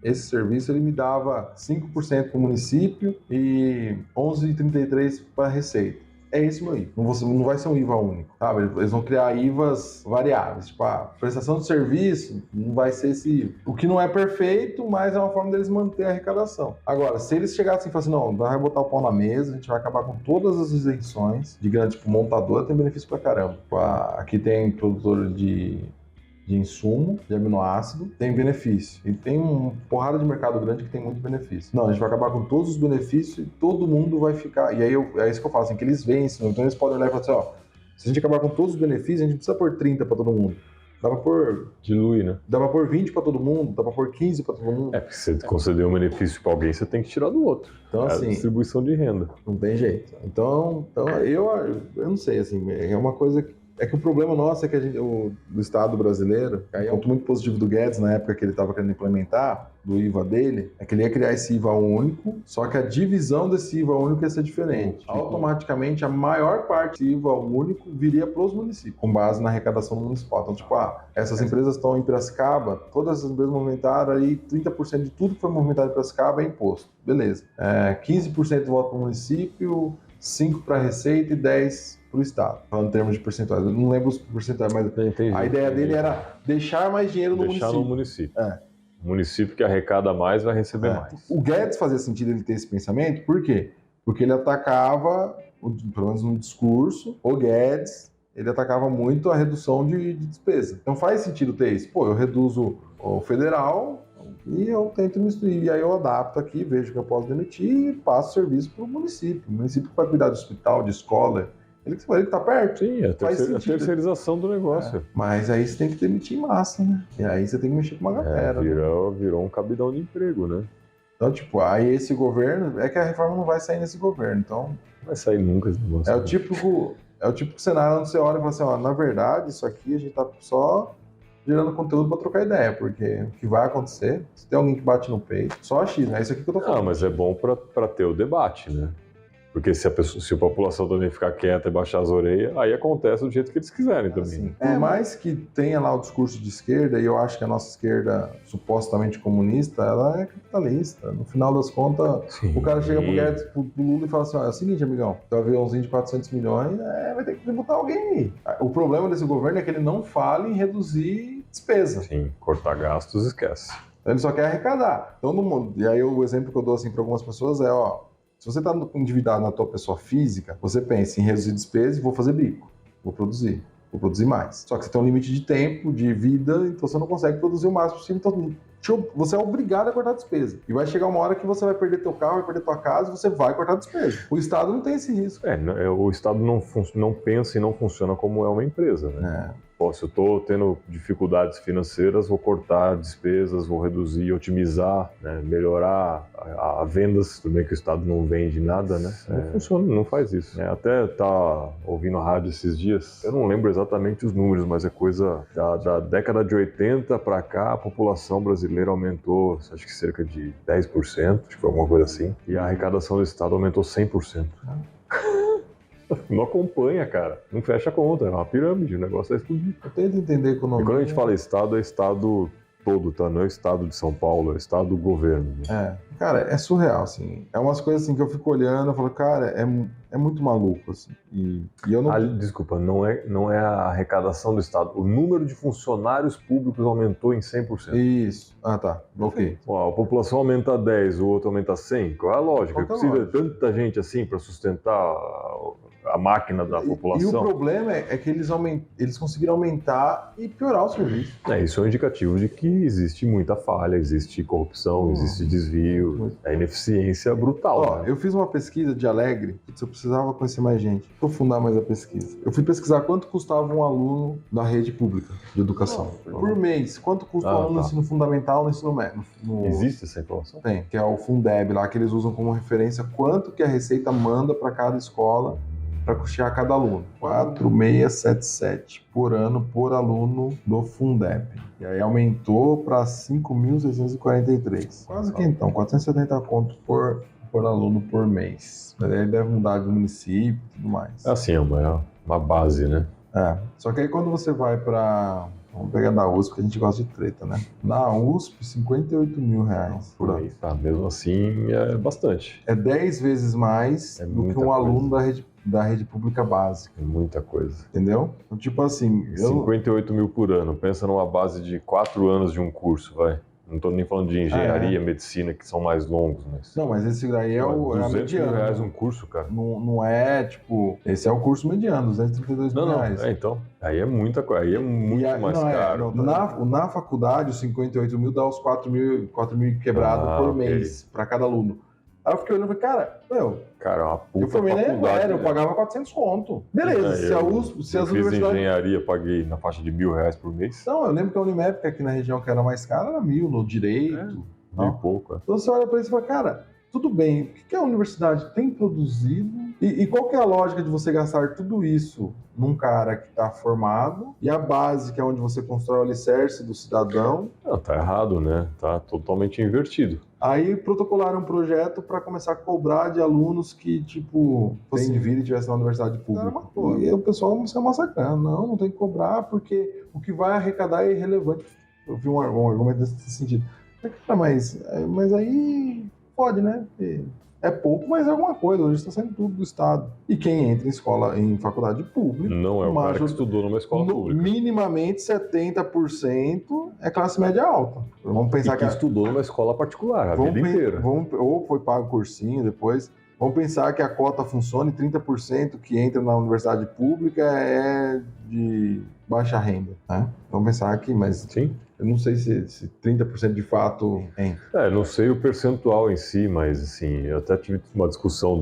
ele me dava 5% para o município e 11,33% para a Receita. É esse meu IVA. Não vai ser um IVA único, sabe? Eles vão criar IVAs variáveis. Tipo, a prestação de serviço não vai ser esse IVA. O que não é perfeito, mas é uma forma deles manter a arrecadação. Agora, se eles chegassem e falassem, não, vai botar o pau na mesa, a gente vai acabar com todas as isenções de grande, tipo, montadora tem benefício pra caramba. Tipo, aqui tem produtor de insumo, de aminoácido, tem benefício. E tem uma porrada de mercado grande que tem muito benefício. Não, a gente vai acabar com todos os benefícios e todo mundo vai ficar... E aí é isso que eu falo, assim, que eles vencem. Então eles podem olhar e falar assim, ó, se a gente acabar com todos os benefícios, a gente não precisa pôr 30 para todo mundo. Dá pra pôr... Dilui, né? Dá pra pôr 20 pra todo mundo, dá pra por 15 pra todo mundo. Porque se você conceder um benefício pra alguém, você tem que tirar do outro. Então, assim... a distribuição de renda. Não tem jeito. Então eu não sei, assim, é uma coisa que... É que o problema nosso é que do Estado brasileiro, aí é um ponto muito positivo do Guedes na época que ele estava querendo implementar, do IVA dele, é que ele ia criar esse IVA único, só que a divisão desse IVA único ia ser diferente. Automaticamente, a maior parte do IVA único viria para os municípios, com base na arrecadação municipal. Então, tipo, essas empresas estão em Piracicaba, todas as empresas movimentaram aí 30% de tudo que foi movimentado em Piracicaba é imposto. Beleza. 15% volta para o município, 5% para a Receita e 10% para o Estado, falando em termos de percentuais. Eu não lembro os percentuais, mas a ideia dele era deixar mais dinheiro no município. Deixar no município. O município que arrecada mais vai receber mais. O Guedes fazia sentido ele ter esse pensamento, por quê? Porque ele atacava, pelo menos no discurso, o Guedes, ele atacava muito a redução de despesa. Então faz sentido ter isso. Pô, eu reduzo o federal e eu tento misturar. E aí eu adapto aqui, vejo que eu posso demitir e passo serviço para o município. O município que vai cuidar do hospital, de escola, ele que tá perto. Sim, a terceirização do negócio. Mas aí você tem que demitir em massa, né? E aí você tem que mexer com uma galera. Virou um cabidão de emprego, né? Então, tipo, aí esse governo... É que a reforma não vai sair nesse governo, então... Não vai sair nunca esse negócio. É o típico cenário onde você olha e fala assim, ó, na verdade, isso aqui a gente tá só gerando conteúdo pra trocar ideia, porque o que vai acontecer, se tem alguém que bate no peito, só achismo, é isso aqui que eu tô falando. Não, mas é bom pra ter o debate, né? Porque se a população também ficar quieta e baixar as orelhas, aí acontece do jeito que eles quiserem também. Assim, por mais que tenha lá o discurso de esquerda, e eu acho que a nossa esquerda supostamente comunista, ela é capitalista. No final das contas, sim, o cara chega pro Guedes, pro Lula e fala assim, é o seguinte, amigão, tu vai ver umzinho de 400 milhões, vai ter que tributar alguém aí. O problema desse governo é que ele não fala em reduzir despesa. Sim, cortar gastos, esquece. Então ele só quer arrecadar. Então, e aí o exemplo que eu dou assim para algumas pessoas é, se você está endividado na tua pessoa física, você pensa em reduzir despesa e vou fazer bico, vou produzir mais. Só que você tem um limite de tempo, de vida, então você não consegue produzir o máximo possível, então você é obrigado a cortar despesa. E vai chegar uma hora que você vai perder teu carro, vai perder tua casa e você vai cortar despesa. O Estado não tem esse risco. O Estado não pensa e não funciona como é uma empresa, né? Pô, se eu estou tendo dificuldades financeiras, vou cortar despesas, vou reduzir, otimizar, né? Melhorar a vendas. Tudo bem que o Estado não vende nada, né? Não funciona, não faz isso. Até tá ouvindo a rádio esses dias, eu não lembro exatamente os números, mas é coisa da década de 80 para cá, a população brasileira aumentou, acho que cerca de 10%, acho que foi alguma coisa assim, e a arrecadação do Estado aumentou 100%. Não acompanha, cara. Não fecha a conta. É uma pirâmide. O negócio é explodir. Eu tento entender economia. E quando a gente fala Estado, é Estado todo, tá? Não é o Estado de São Paulo, é o Estado do governo. Né? Cara, é surreal, assim. É umas coisas assim que eu fico olhando e falo, cara, é muito maluco, assim. E eu não... Desculpa, não é a arrecadação do Estado. O número de funcionários públicos aumentou em 100%. Isso. Ah, tá. Ok. Bom, a população aumenta 10, o outro aumenta 100. Qual é a lógica? Precisa de tanta gente assim para sustentar a máquina da população. E o problema é que eles conseguiram aumentar e piorar o serviço. Isso é um indicativo de que existe muita falha, existe corrupção, existe desvio, a ineficiência brutal. Né? Eu fiz uma pesquisa de Alegre, eu precisava conhecer mais gente, aprofundar mais a pesquisa. Eu fui pesquisar quanto custava um aluno da rede pública de educação. Por mês, quanto custa um aluno no ensino fundamental, no ensino médio? Existe essa informação? Tem, que é o Fundeb lá, que eles usam como referência quanto que a Receita manda para cada escola para custear cada aluno. 4.677 por ano por aluno do Fundeb. E aí aumentou para 5.643. Quase que então, 470 conto por aluno por mês. Mas aí deve mudar de município e tudo mais. Assim, é uma base, né? Só que aí quando você vai para... Vamos pegar da USP, que a gente gosta de treta, né? Na USP, R$58 mil por ano. Mesmo assim, é bastante. É 10 vezes mais do que um aluno da rede pública básica. É muita coisa. Entendeu? Então, tipo assim... 58 mil por ano. Pensa numa base de 4 anos de um curso, vai. Não estou nem falando de engenharia, medicina, que são mais longos, mas... Não, mas esse daí é o mediano. R$200 mil um curso, cara. Não é, tipo... Esse é o curso mediano, R$232 mil. Não. Então. Aí é muita coisa. Aí é muito mais caro. Na faculdade, os 58 mil dá os 4 mil quebrado por mês para cada aluno. Aí eu fiquei olhando e falei, cara, Cara, uma puta eu formei na faculdade. eu pagava 400 conto. Beleza, se a USP, se as universidades... Eu fiz engenharia, paguei na faixa de R$1.000 por mês. Não, eu lembro que a Unimep, que aqui na região que era mais cara, era 1.000 no direito. E pouco. Então você olha para isso e fala, cara, tudo bem, o que a universidade tem produzido e qual que é a lógica de você gastar tudo isso num cara que está formado e a base, que é onde você constrói o alicerce do cidadão? Não, tá errado, né? Tá totalmente invertido. Aí protocolaram um projeto para começar a cobrar de alunos que, tipo, fossem de vida e estivessem na universidade pública. E aí o pessoal começou a massacrar. Não tem que cobrar porque o que vai arrecadar é irrelevante. Eu vi um argumento desse sentido. Mas aí pode, né? É pouco, mas é alguma coisa. Hoje está saindo tudo do Estado. E quem entra em faculdade pública... Não é o cara que estudou numa escola pública. Minimamente 70% é classe média alta. Vamos pensar que estudou numa escola particular a vida inteira. Ou foi pago cursinho depois. Vamos pensar que a cota funcione, 30% que entra na universidade pública é de baixa renda, né? Vamos pensar aqui, mas... Sim. Eu não sei se 30% de fato entra. Não sei o percentual em si, mas assim, eu até tive uma discussão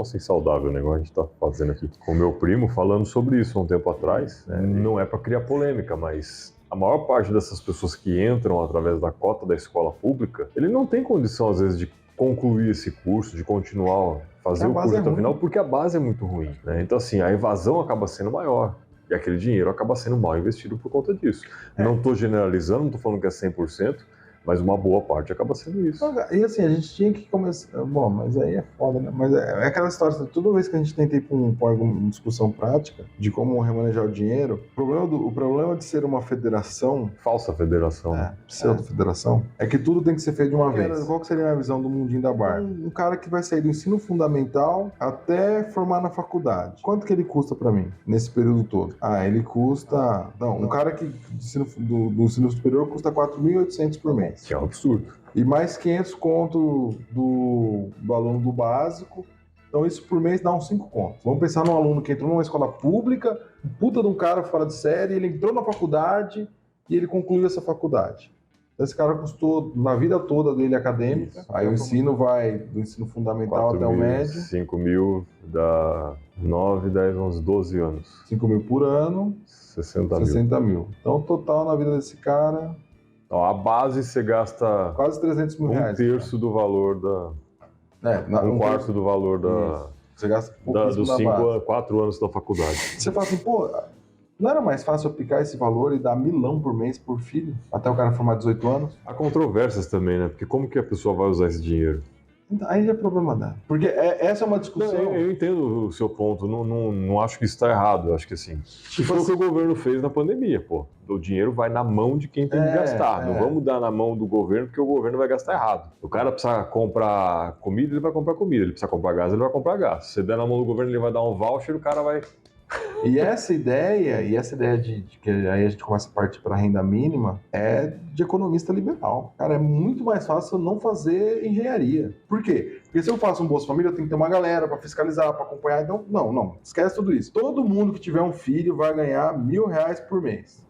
assim, saudável, né? Igual a gente tá fazendo aqui com meu primo, falando sobre isso há um tempo atrás. Não é para criar polêmica, mas a maior parte dessas pessoas que entram através da cota da escola pública, ele não tem condição, às vezes, de concluir esse curso, de continuar, fazer o curso até o final, porque a base é muito ruim, né? Então, assim, a evasão acaba sendo maior. E aquele dinheiro acaba sendo mal investido por conta disso. Não estou generalizando, não estou falando que é 100%, mas uma boa parte acaba sendo isso. E assim, a gente tinha que começar... Bom, mas aí é foda, né? Mas é aquela história, toda vez que a gente tenta ir para uma discussão prática de como remanejar o dinheiro, o problema de ser uma federação... Falsa federação. Pseudo-federação, é que tudo tem que ser feito de uma vez. Qual que seria a minha visão do mundinho da barba? Um cara que vai sair do ensino fundamental até formar na faculdade. Quanto que ele custa para mim, nesse período todo? Ele custa... Não, um cara que do ensino superior custa 4.800 por mês. Que é um absurdo. E mais 500 conto do aluno do básico. Então isso por mês dá uns 5 contos. Vamos pensar num aluno que entrou numa escola pública, puta de um cara fora de série, ele entrou na faculdade e ele concluiu essa faculdade. Esse cara custou na vida toda dele acadêmica, aí o ensino vai do ensino fundamental até o médio. 5 mil dá 9, 10, 11, 12 anos. 5 mil por ano, 60 mil. Então, o total na vida desse cara, Então, a base você gasta quase 300 mil reais. um terço do valor um quarto do valor Você gasta pouquíssimo dos da base. 4 anos da faculdade. Você fala assim, pô, não era mais fácil aplicar esse valor e dar R$1.000 por mês por filho, até o cara formar 18 anos? Há controvérsias também, né? Porque como que a pessoa vai usar esse dinheiro? Então, aí já é problema dela. Porque essa é uma discussão... Não, eu entendo o seu ponto, não acho que isso está errado, eu acho que assim, foi o que o governo fez na pandemia, pô. O dinheiro vai na mão de quem tem que gastar, não vamos dar na mão do governo porque o governo vai gastar errado. O cara precisa comprar comida, ele vai comprar comida, ele precisa comprar gás, ele vai comprar gás. Se você der na mão do governo, ele vai dar um voucher, o cara vai... E essa ideia de que aí a gente começa a partir para a renda mínima é de economista liberal. Cara, é muito mais fácil eu não fazer engenharia. Por quê? Porque se eu faço um Bolsa Família, eu tenho que ter uma galera para fiscalizar, para acompanhar. Então, não, esquece tudo isso. Todo mundo que tiver um filho vai ganhar R$1.000 por mês.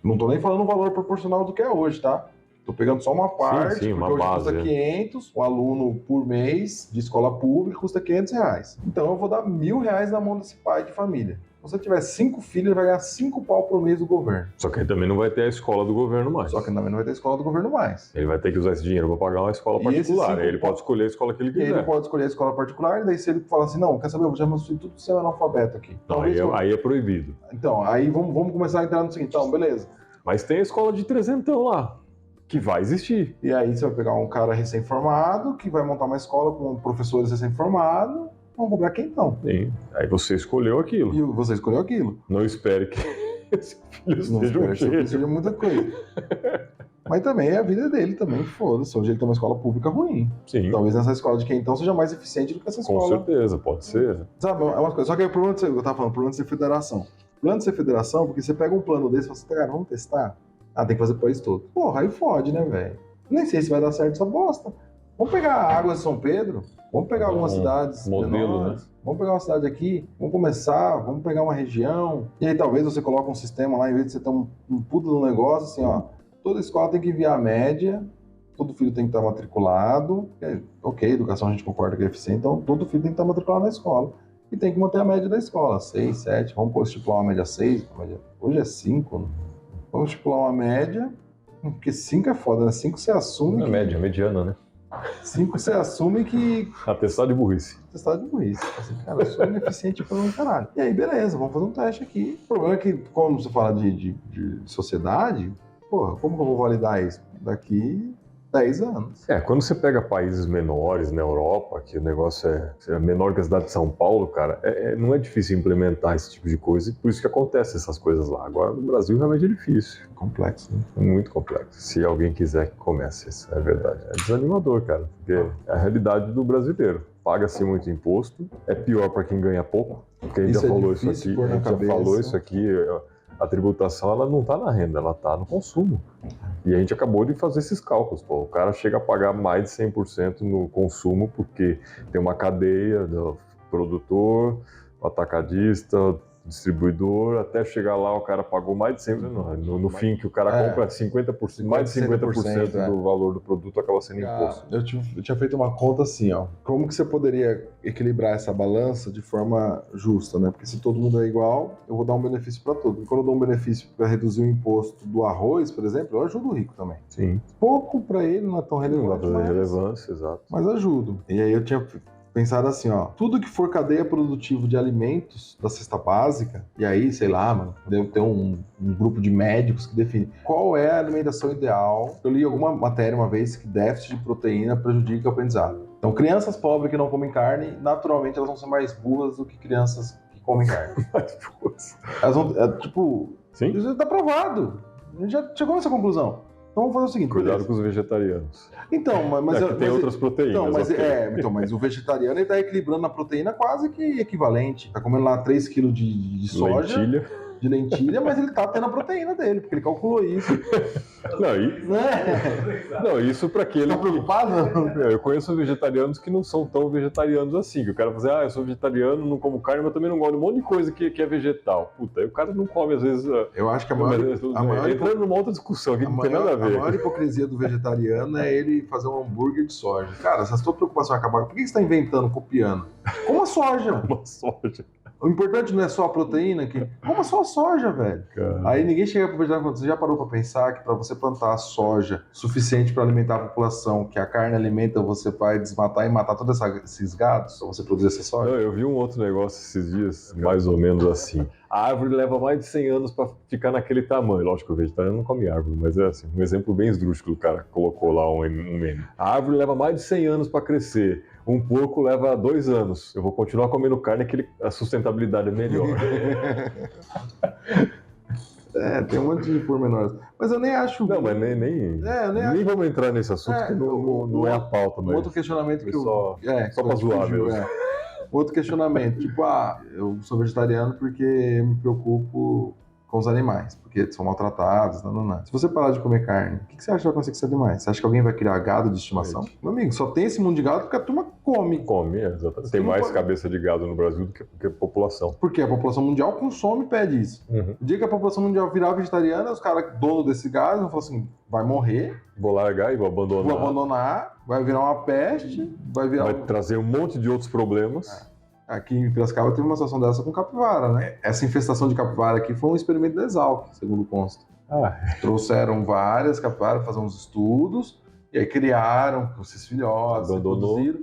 Não tô nem falando o valor proporcional do que é hoje, tá? Tô pegando só uma parte, sim, porque uma hoje base, custa 500, o aluno por mês de escola pública custa R$500. Então eu vou dar R$1.000 na mão desse pai de família. Se você tiver 5 filhos, ele vai ganhar 5 pau por mês do governo. Só que ele também não vai ter a escola do governo mais. Só que também não vai ter escola do governo mais. Ele vai ter que usar esse dinheiro para pagar uma escola E particular. Aí ele pode escolher a escola que ele quiser. Ele pode escolher a escola particular, e daí se ele falar assim, não, quer saber, eu vou deixar meus filhos tudo sendo analfabeto aqui. Não, aí é proibido. Então, aí vamos começar a entrar no seguinte, então, beleza. Mas tem a escola de trezentão lá, que vai existir. E aí você vai pegar um cara recém-formado, que vai montar uma escola com professores recém-formados, vão cobrar quem então? Sim. Aí você escolheu aquilo. E você escolheu aquilo. Não espere que esse filho Não seja um espero que seja muita coisa. Mas também é a vida dele também, foda-se. Hoje ele tem uma escola pública ruim. Sim. Talvez essa escola de quem então seja mais eficiente do que essa escola. Com certeza, pode ser. Sabe, é uma coisa. Só que aí o problema de ser, eu tava falando, o problema de ser federação. O plano de ser federação, porque você pega um plano desse e fala assim, cara, vamos testar? Ah, tem que fazer o país todo. Porra, aí fode, né, velho? Nem sei se vai dar certo essa bosta. Vamos pegar a água de São Pedro, vamos pegar algumas cidades modelo, menores, né? Vamos pegar uma cidade aqui, vamos começar, vamos pegar uma região, e aí talvez você coloque um sistema lá, em vez de você ter um puto do negócio, assim, ó, toda escola tem que enviar a média, todo filho tem que estar matriculado, ok, educação a gente concorda que é eficiente, então todo filho tem que estar matriculado na escola, e tem que manter a média da escola, 6, 7, vamos estipular uma média 6, hoje é 5, né? Vamos estipular uma média, porque 5 é foda, né? 5 você assume... Não é média, mediana, né? 5 você assume que... Atestado de burrice. Atestado de burrice. Assim, cara, eu sou ineficiente pra um caralho. E aí, beleza, vamos fazer um teste aqui. O problema é que, quando você fala de sociedade, porra, como que eu vou validar isso? Daqui 10 anos. Quando você pega países menores na Europa, que o negócio é menor que a cidade de São Paulo, cara, não é difícil implementar esse tipo de coisa, e por isso que acontecem essas coisas lá. Agora, no Brasil, realmente é difícil. Complexo, né? É muito complexo. Se alguém quiser que comece, isso é verdade. É desanimador, cara, porque é a realidade do brasileiro. Paga-se muito imposto, é pior para quem ganha pouco, porque a gente já falou isso aqui, falou isso aqui, a tributação ela não está na renda, ela está no consumo. E a gente acabou de fazer esses cálculos. Pô. O cara chega a pagar mais de 100% no consumo porque tem uma cadeia do produtor, atacadista, distribuidor, até chegar lá o cara pagou mais de 100%. No fim que o cara compra 50%, mais de 50% do valor do produto acaba sendo imposto. Eu tinha feito uma conta assim, ó. Como que você poderia equilibrar essa balança de forma justa, né? Porque se todo mundo é igual, eu vou dar um benefício para todo. E quando eu dou um benefício para reduzir o imposto do arroz, por exemplo, eu ajudo o rico também. Sim. Pouco para ele, não é tão relevante, não é relevância, exato. Mas ajudo. E aí eu tinha pensado assim, ó, tudo que for cadeia produtiva de alimentos da cesta básica, e aí, sei lá, mano, deve ter um grupo de médicos que define qual é a alimentação ideal. Eu li alguma matéria uma vez que déficit de proteína prejudica o aprendizado. Então, crianças pobres que não comem carne, naturalmente elas vão ser mais burras do que crianças que comem carne. Mais burras. Elas vão, tipo, sim? Isso tá provado. A gente já chegou nessa conclusão. Então vamos fazer o seguinte. Cuidado com os vegetarianos. Então, mas tem outras proteínas. Então, mas o vegetariano ele tá equilibrando a proteína quase que equivalente. Tá comendo lá 3 kg de soja. Lentilha. de lentilha, mas ele tá tendo a proteína dele, porque ele calculou isso. Não, isso para aquele Tá preocupado? Eu conheço vegetarianos que não são tão vegetarianos assim, que o cara fala assim, eu sou vegetariano, não como carne, mas também não gosto de um monte de coisa que é vegetal. Puta, aí o cara não come, às vezes... Eu acho que entrando numa outra discussão que não tem nada a ver. A maior hipocrisia do vegetariano é ele fazer um hambúrguer de soja. Cara, se a sua preocupação é acabar, por que você está inventando, copiando? Coma soja. Uma soja. O importante não é só a proteína, coma só a soja, velho. Cara. Aí ninguém chega pro vegetariano e fala, você já parou para pensar que para você plantar soja suficiente para alimentar a população, que a carne alimenta, você vai desmatar e matar todos esses gados para você produzir essa soja? Não, eu vi um outro negócio esses dias, mais ou menos assim. A árvore leva mais de 100 anos para ficar naquele tamanho. Lógico que o vegetariano não come árvore, mas é assim, um exemplo bem esdrúxulo, o cara colocou lá um meme. A árvore leva mais de 100 anos para crescer. Um porco leva 2 anos. Eu vou continuar comendo carne, que a sustentabilidade é melhor. Tem um monte de pormenores. Mas eu nem acho... Não, mas nem vamos entrar nesse assunto, que não é a pauta. Um outro questionamento que só pra zoar mesmo. Outro questionamento, tipo, eu sou vegetariano porque me preocupo com os animais, porque são maltratados, não. Se você parar de comer carne, o que você acha que vai acontecer com esses animais? Você acha que alguém vai criar gado de estimação? Meu amigo, só tem esse mundo de gado porque a turma come. Come, exatamente. Tem mais cabeça de gado no Brasil do que a população. Porque a população mundial consome e pede isso. Uhum. O dia que a população mundial virar vegetariana, os caras, dono desse gado, vão falar assim, vai morrer. Vou largar e vou abandonar. Vai virar uma peste, vai trazer um monte de outros problemas. Aqui em Piracicaba teve uma situação dessa com capivara, né? Essa infestação de capivara aqui foi um experimento da Exalc, segundo consta. Trouxeram várias capivaras, fazer uns estudos, e aí criaram esses filhotes, produziram.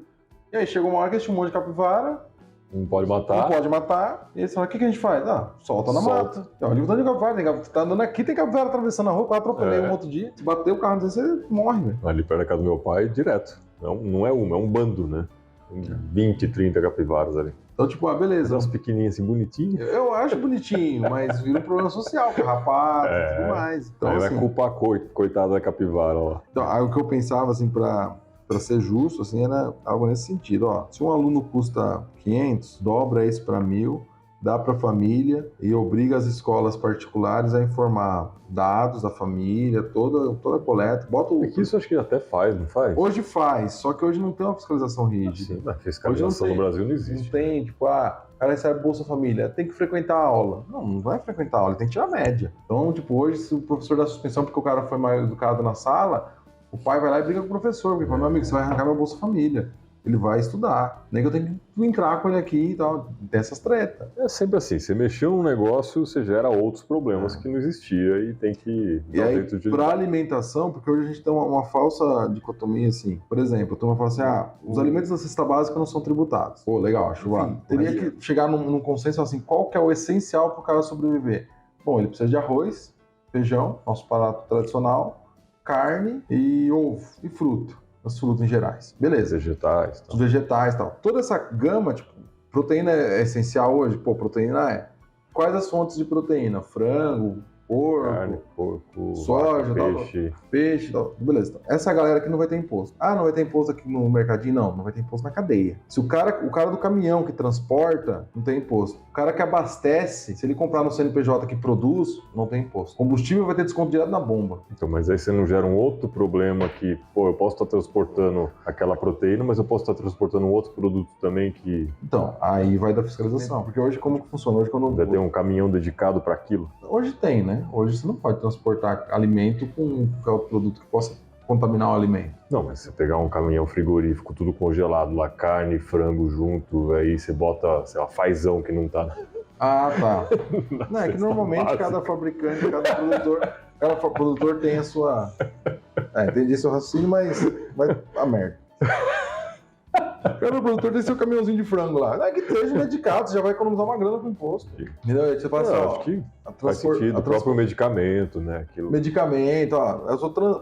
E aí chegou uma hora que tinha um monte de capivara. Não pode matar. E eles falaram, o que a gente faz? Solta na mata. Então, olha o tanto de capivara, tá andando aqui, tem capivara atravessando a rua, eu atropelei um outro dia. Se bater o carro, você morre, velho. Ali perto da casa do meu pai, direto. Não é uma, é um bando, né? 20, 30 capivaras ali. Então, tipo, beleza. Uns pequenininhos assim, bonitinhos. Eu acho bonitinho, mas vira um problema social, carrapato e tudo mais. Então, aí assim, vai culpar a coitada da capivara lá. Então, aí o que eu pensava, assim, pra ser justo, assim, era algo nesse sentido. Se um aluno custa 500, dobra esse para 1.000, dá para a família e obriga as escolas particulares a informar dados da família, toda a coleta. Isso acho que até faz, não faz? Hoje faz, só que hoje não tem uma fiscalização rígida. Sim, a fiscalização no Brasil não existe. Não tem, tipo, o cara recebe Bolsa Família, tem que frequentar a aula. Não vai frequentar a aula, ele tem que tirar a média. Então, tipo, hoje, se o professor dá suspensão porque o cara foi mal educado na sala, o pai vai lá e briga com o professor, porque fala, meu amigo, você vai arrancar meu Bolsa Família. Ele vai estudar. Nem que eu tenho que entrar com ele aqui e tal, dessas tretas. É sempre assim, você mexeu num negócio, você gera outros problemas que não existia e tem que dar um jeito de... Para alimentação, porque hoje a gente tem uma falsa dicotomia assim. Por exemplo, a turma fala assim, os alimentos da cesta básica não são tributados. Pô, legal, acho válido. Teria que chegar num consenso assim, qual que é o essencial para o cara sobreviver? Bom, ele precisa de arroz, feijão, nosso prato tradicional, carne e ovo e fruta. As frutas em gerais. Beleza. Os vegetais e tal. Toda essa gama, tipo, proteína é essencial hoje? Pô, proteína é. Quais as fontes de proteína? Frango, porco, carne, porco, soja, peixe, tal. Beleza. Então, essa galera aqui não vai ter imposto. Não vai ter imposto aqui no mercadinho? Não vai ter imposto na cadeia. Se o cara do caminhão que transporta, não tem imposto. O cara que abastece, se ele comprar no CNPJ que produz, não tem imposto. Combustível vai ter desconto direto na bomba. Então, mas aí você não gera um outro problema que, eu posso estar transportando aquela proteína, mas eu posso estar transportando um outro produto também que... Então, aí vai da fiscalização. Porque hoje como que funciona? Hoje quando... Vai ter um caminhão dedicado para aquilo? Hoje tem, né? Hoje você não pode transportar alimento com qualquer produto que possa contaminar o alimento. Não, mas você pegar um caminhão frigorífico, tudo congelado, lá carne e frango junto, aí você bota, sei lá, fazão que não tá... Tá. Não, é que normalmente cada fabricante, cada produtor tem a sua... Entendi seu raciocínio, mas vai a merda. Cada produtor tem seu caminhãozinho de frango lá. Não é que seja medicado, você já vai economizar uma grana com imposto. Entendeu? Aí você fala assim, acho que faz sentido, o próprio medicamento, né? Aquilo... Medicamento,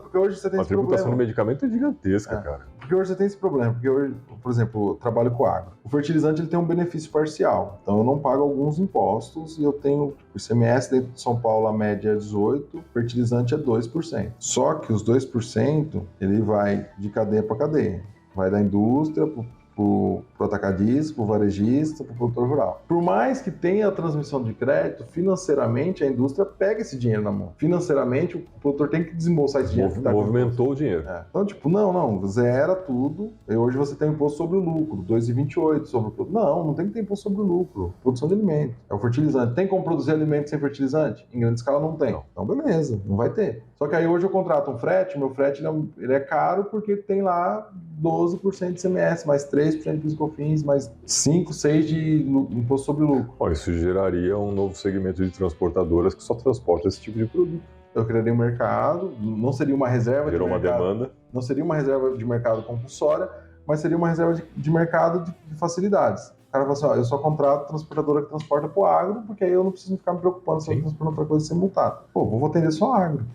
porque hoje você tem esse problema. A tributação do medicamento é gigantesca, cara. Porque hoje você tem esse problema, porque hoje, por exemplo, eu trabalho com água. O fertilizante ele tem um benefício parcial, então eu não pago alguns impostos e eu tenho o ICMS dentro de São Paulo, a média é 18%, o fertilizante é 2%. Só que os 2% ele vai de cadeia para cadeia. Vai da indústria pro pro atacadista, pro varejista, pro produtor rural. Por mais que tenha a transmissão de crédito, financeiramente a indústria pega esse dinheiro na mão. Financeiramente o produtor tem que desembolsar esse dinheiro. Movimentou o dinheiro. Então, tipo, não, zera tudo. E hoje você tem imposto sobre o lucro, 2,28 sobre o produto. Não tem que ter imposto sobre o lucro. Produção de alimentos. É o fertilizante. Tem como produzir alimentos sem fertilizante? Em grande escala não tem. Então, beleza, não vai ter. Só que aí hoje eu contrato um frete, meu frete ele é caro porque tem lá 12% de CMS, mais 3% de PIS/COFINS, mais 5, 6 de imposto sobre lucro. Bom, isso geraria um novo segmento de transportadoras que só transporta esse tipo de produto. Eu criaria um mercado, não seria uma reserva Gerou de uma mercado. demanda. Não seria uma reserva de mercado compulsória, mas seria uma reserva de mercado de facilidades. O cara fala assim, ó, eu só contrato transportadora que transporta pro agro, porque aí eu não preciso ficar me preocupando se eu transporto outra coisa sem multado. Pô, vou atender só agro.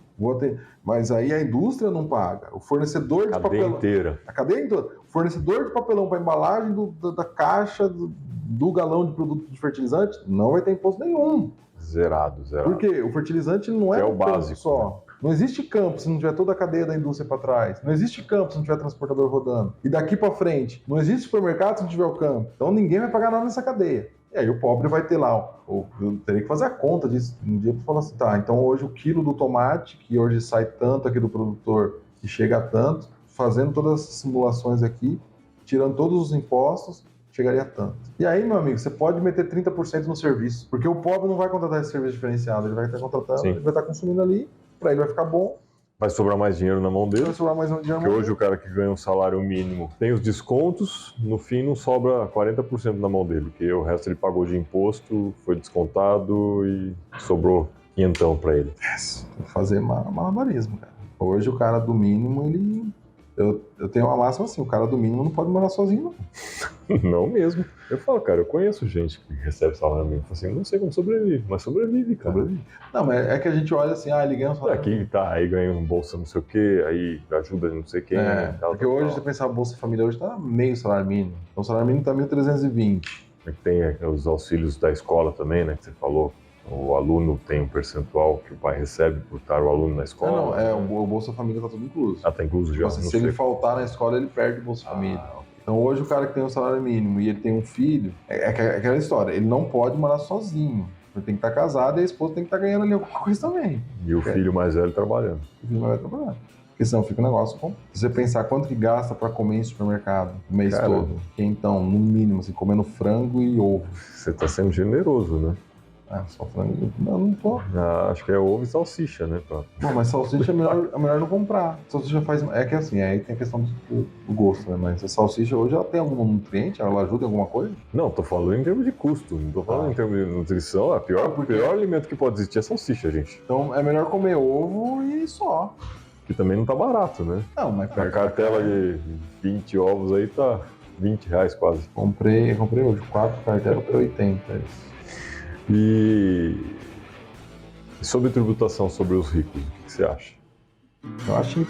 Mas aí a indústria não paga. O fornecedor de papelão... Inteira. A cadeia inteira. O fornecedor de papelão para embalagem da caixa, do galão de produto de fertilizante, não vai ter imposto nenhum. Zerado. Por quê? O fertilizante não é o um básico só. Não existe campo se não tiver toda a cadeia da indústria para trás. Não existe campo se não tiver transportador rodando. E daqui para frente, não existe supermercado se não tiver o campo. Então ninguém vai pagar nada nessa cadeia. E aí o pobre vai ter lá, eu teria que fazer a conta disso um dia para falar assim, tá, então hoje o quilo do tomate, que hoje sai tanto aqui do produtor e chega a tanto, fazendo todas essas simulações aqui, tirando todos os impostos, chegaria a tanto. E aí, meu amigo, você pode meter 30% no serviço, porque o pobre não vai contratar esse serviço diferenciado, ele vai estar contratando, ele vai estar consumindo ali, para ele vai ficar bom. Vai sobrar mais dinheiro na mão dele. Vai sobrar mais dinheiro na Porque mão hoje dele. o cara que ganha um salário mínimo tem os descontos, no fim não sobra 40% na mão dele, porque o resto ele pagou de imposto, foi descontado e sobrou quinhentão para ele. Tem que fazer malabarismo, cara. Hoje o cara do mínimo, ele... Eu tenho uma máxima assim, o cara do mínimo não pode morar sozinho, não. Não mesmo. Eu falo, cara, eu conheço gente que recebe salário mínimo. Eu falo assim, não sei como sobrevive, mas sobrevive, cara. Sobrevive. Não, mas é que a gente olha assim, ele ganha um salário. Aqui tá, aí ganha um bolsa não sei o quê, aí ajuda não sei quem. Porque hoje, você pensar, a Bolsa Família hoje tá meio salário mínimo. Então o salário mínimo tá 1.320. Tem os auxílios da escola também, né, que você falou. O aluno tem um percentual que o pai recebe por estar o aluno na escola. O Bolsa Família tá tudo incluso. Tá incluso já. Se ele faltar na escola, ele perde o Bolsa Família. Então hoje o cara que tem um salário mínimo e ele tem um filho, é aquela história, ele não pode morar sozinho. Ele tem que estar casado e a esposa tem que estar ganhando ali alguma coisa também. E o filho mais velho trabalhando. O filho mais velho trabalhando. Porque senão fica um negócio bom. Se você pensar quanto que gasta pra comer em supermercado o mês todo, que então, no mínimo, assim, comendo frango e ovo. Você tá sendo generoso, né? Só frango e ovo. Não tô. Acho que é ovo e salsicha, né? Bom, mas salsicha é melhor não comprar. Salsicha faz... É que assim, aí tem a questão do gosto, né? Mas a salsicha hoje, ela tem algum nutriente? Ela ajuda em alguma coisa? Não, tô falando em termos de custo. Não tô falando em termos de nutrição. O pior alimento que pode existir é salsicha, gente. Então é melhor comer ovo e só. Que também não tá barato, né? Não, mas a cartela de 20 ovos aí tá R$20 quase. Comprei hoje 4 cartelas por 80. E sobre tributação sobre os ricos, o que você acha? Eu acho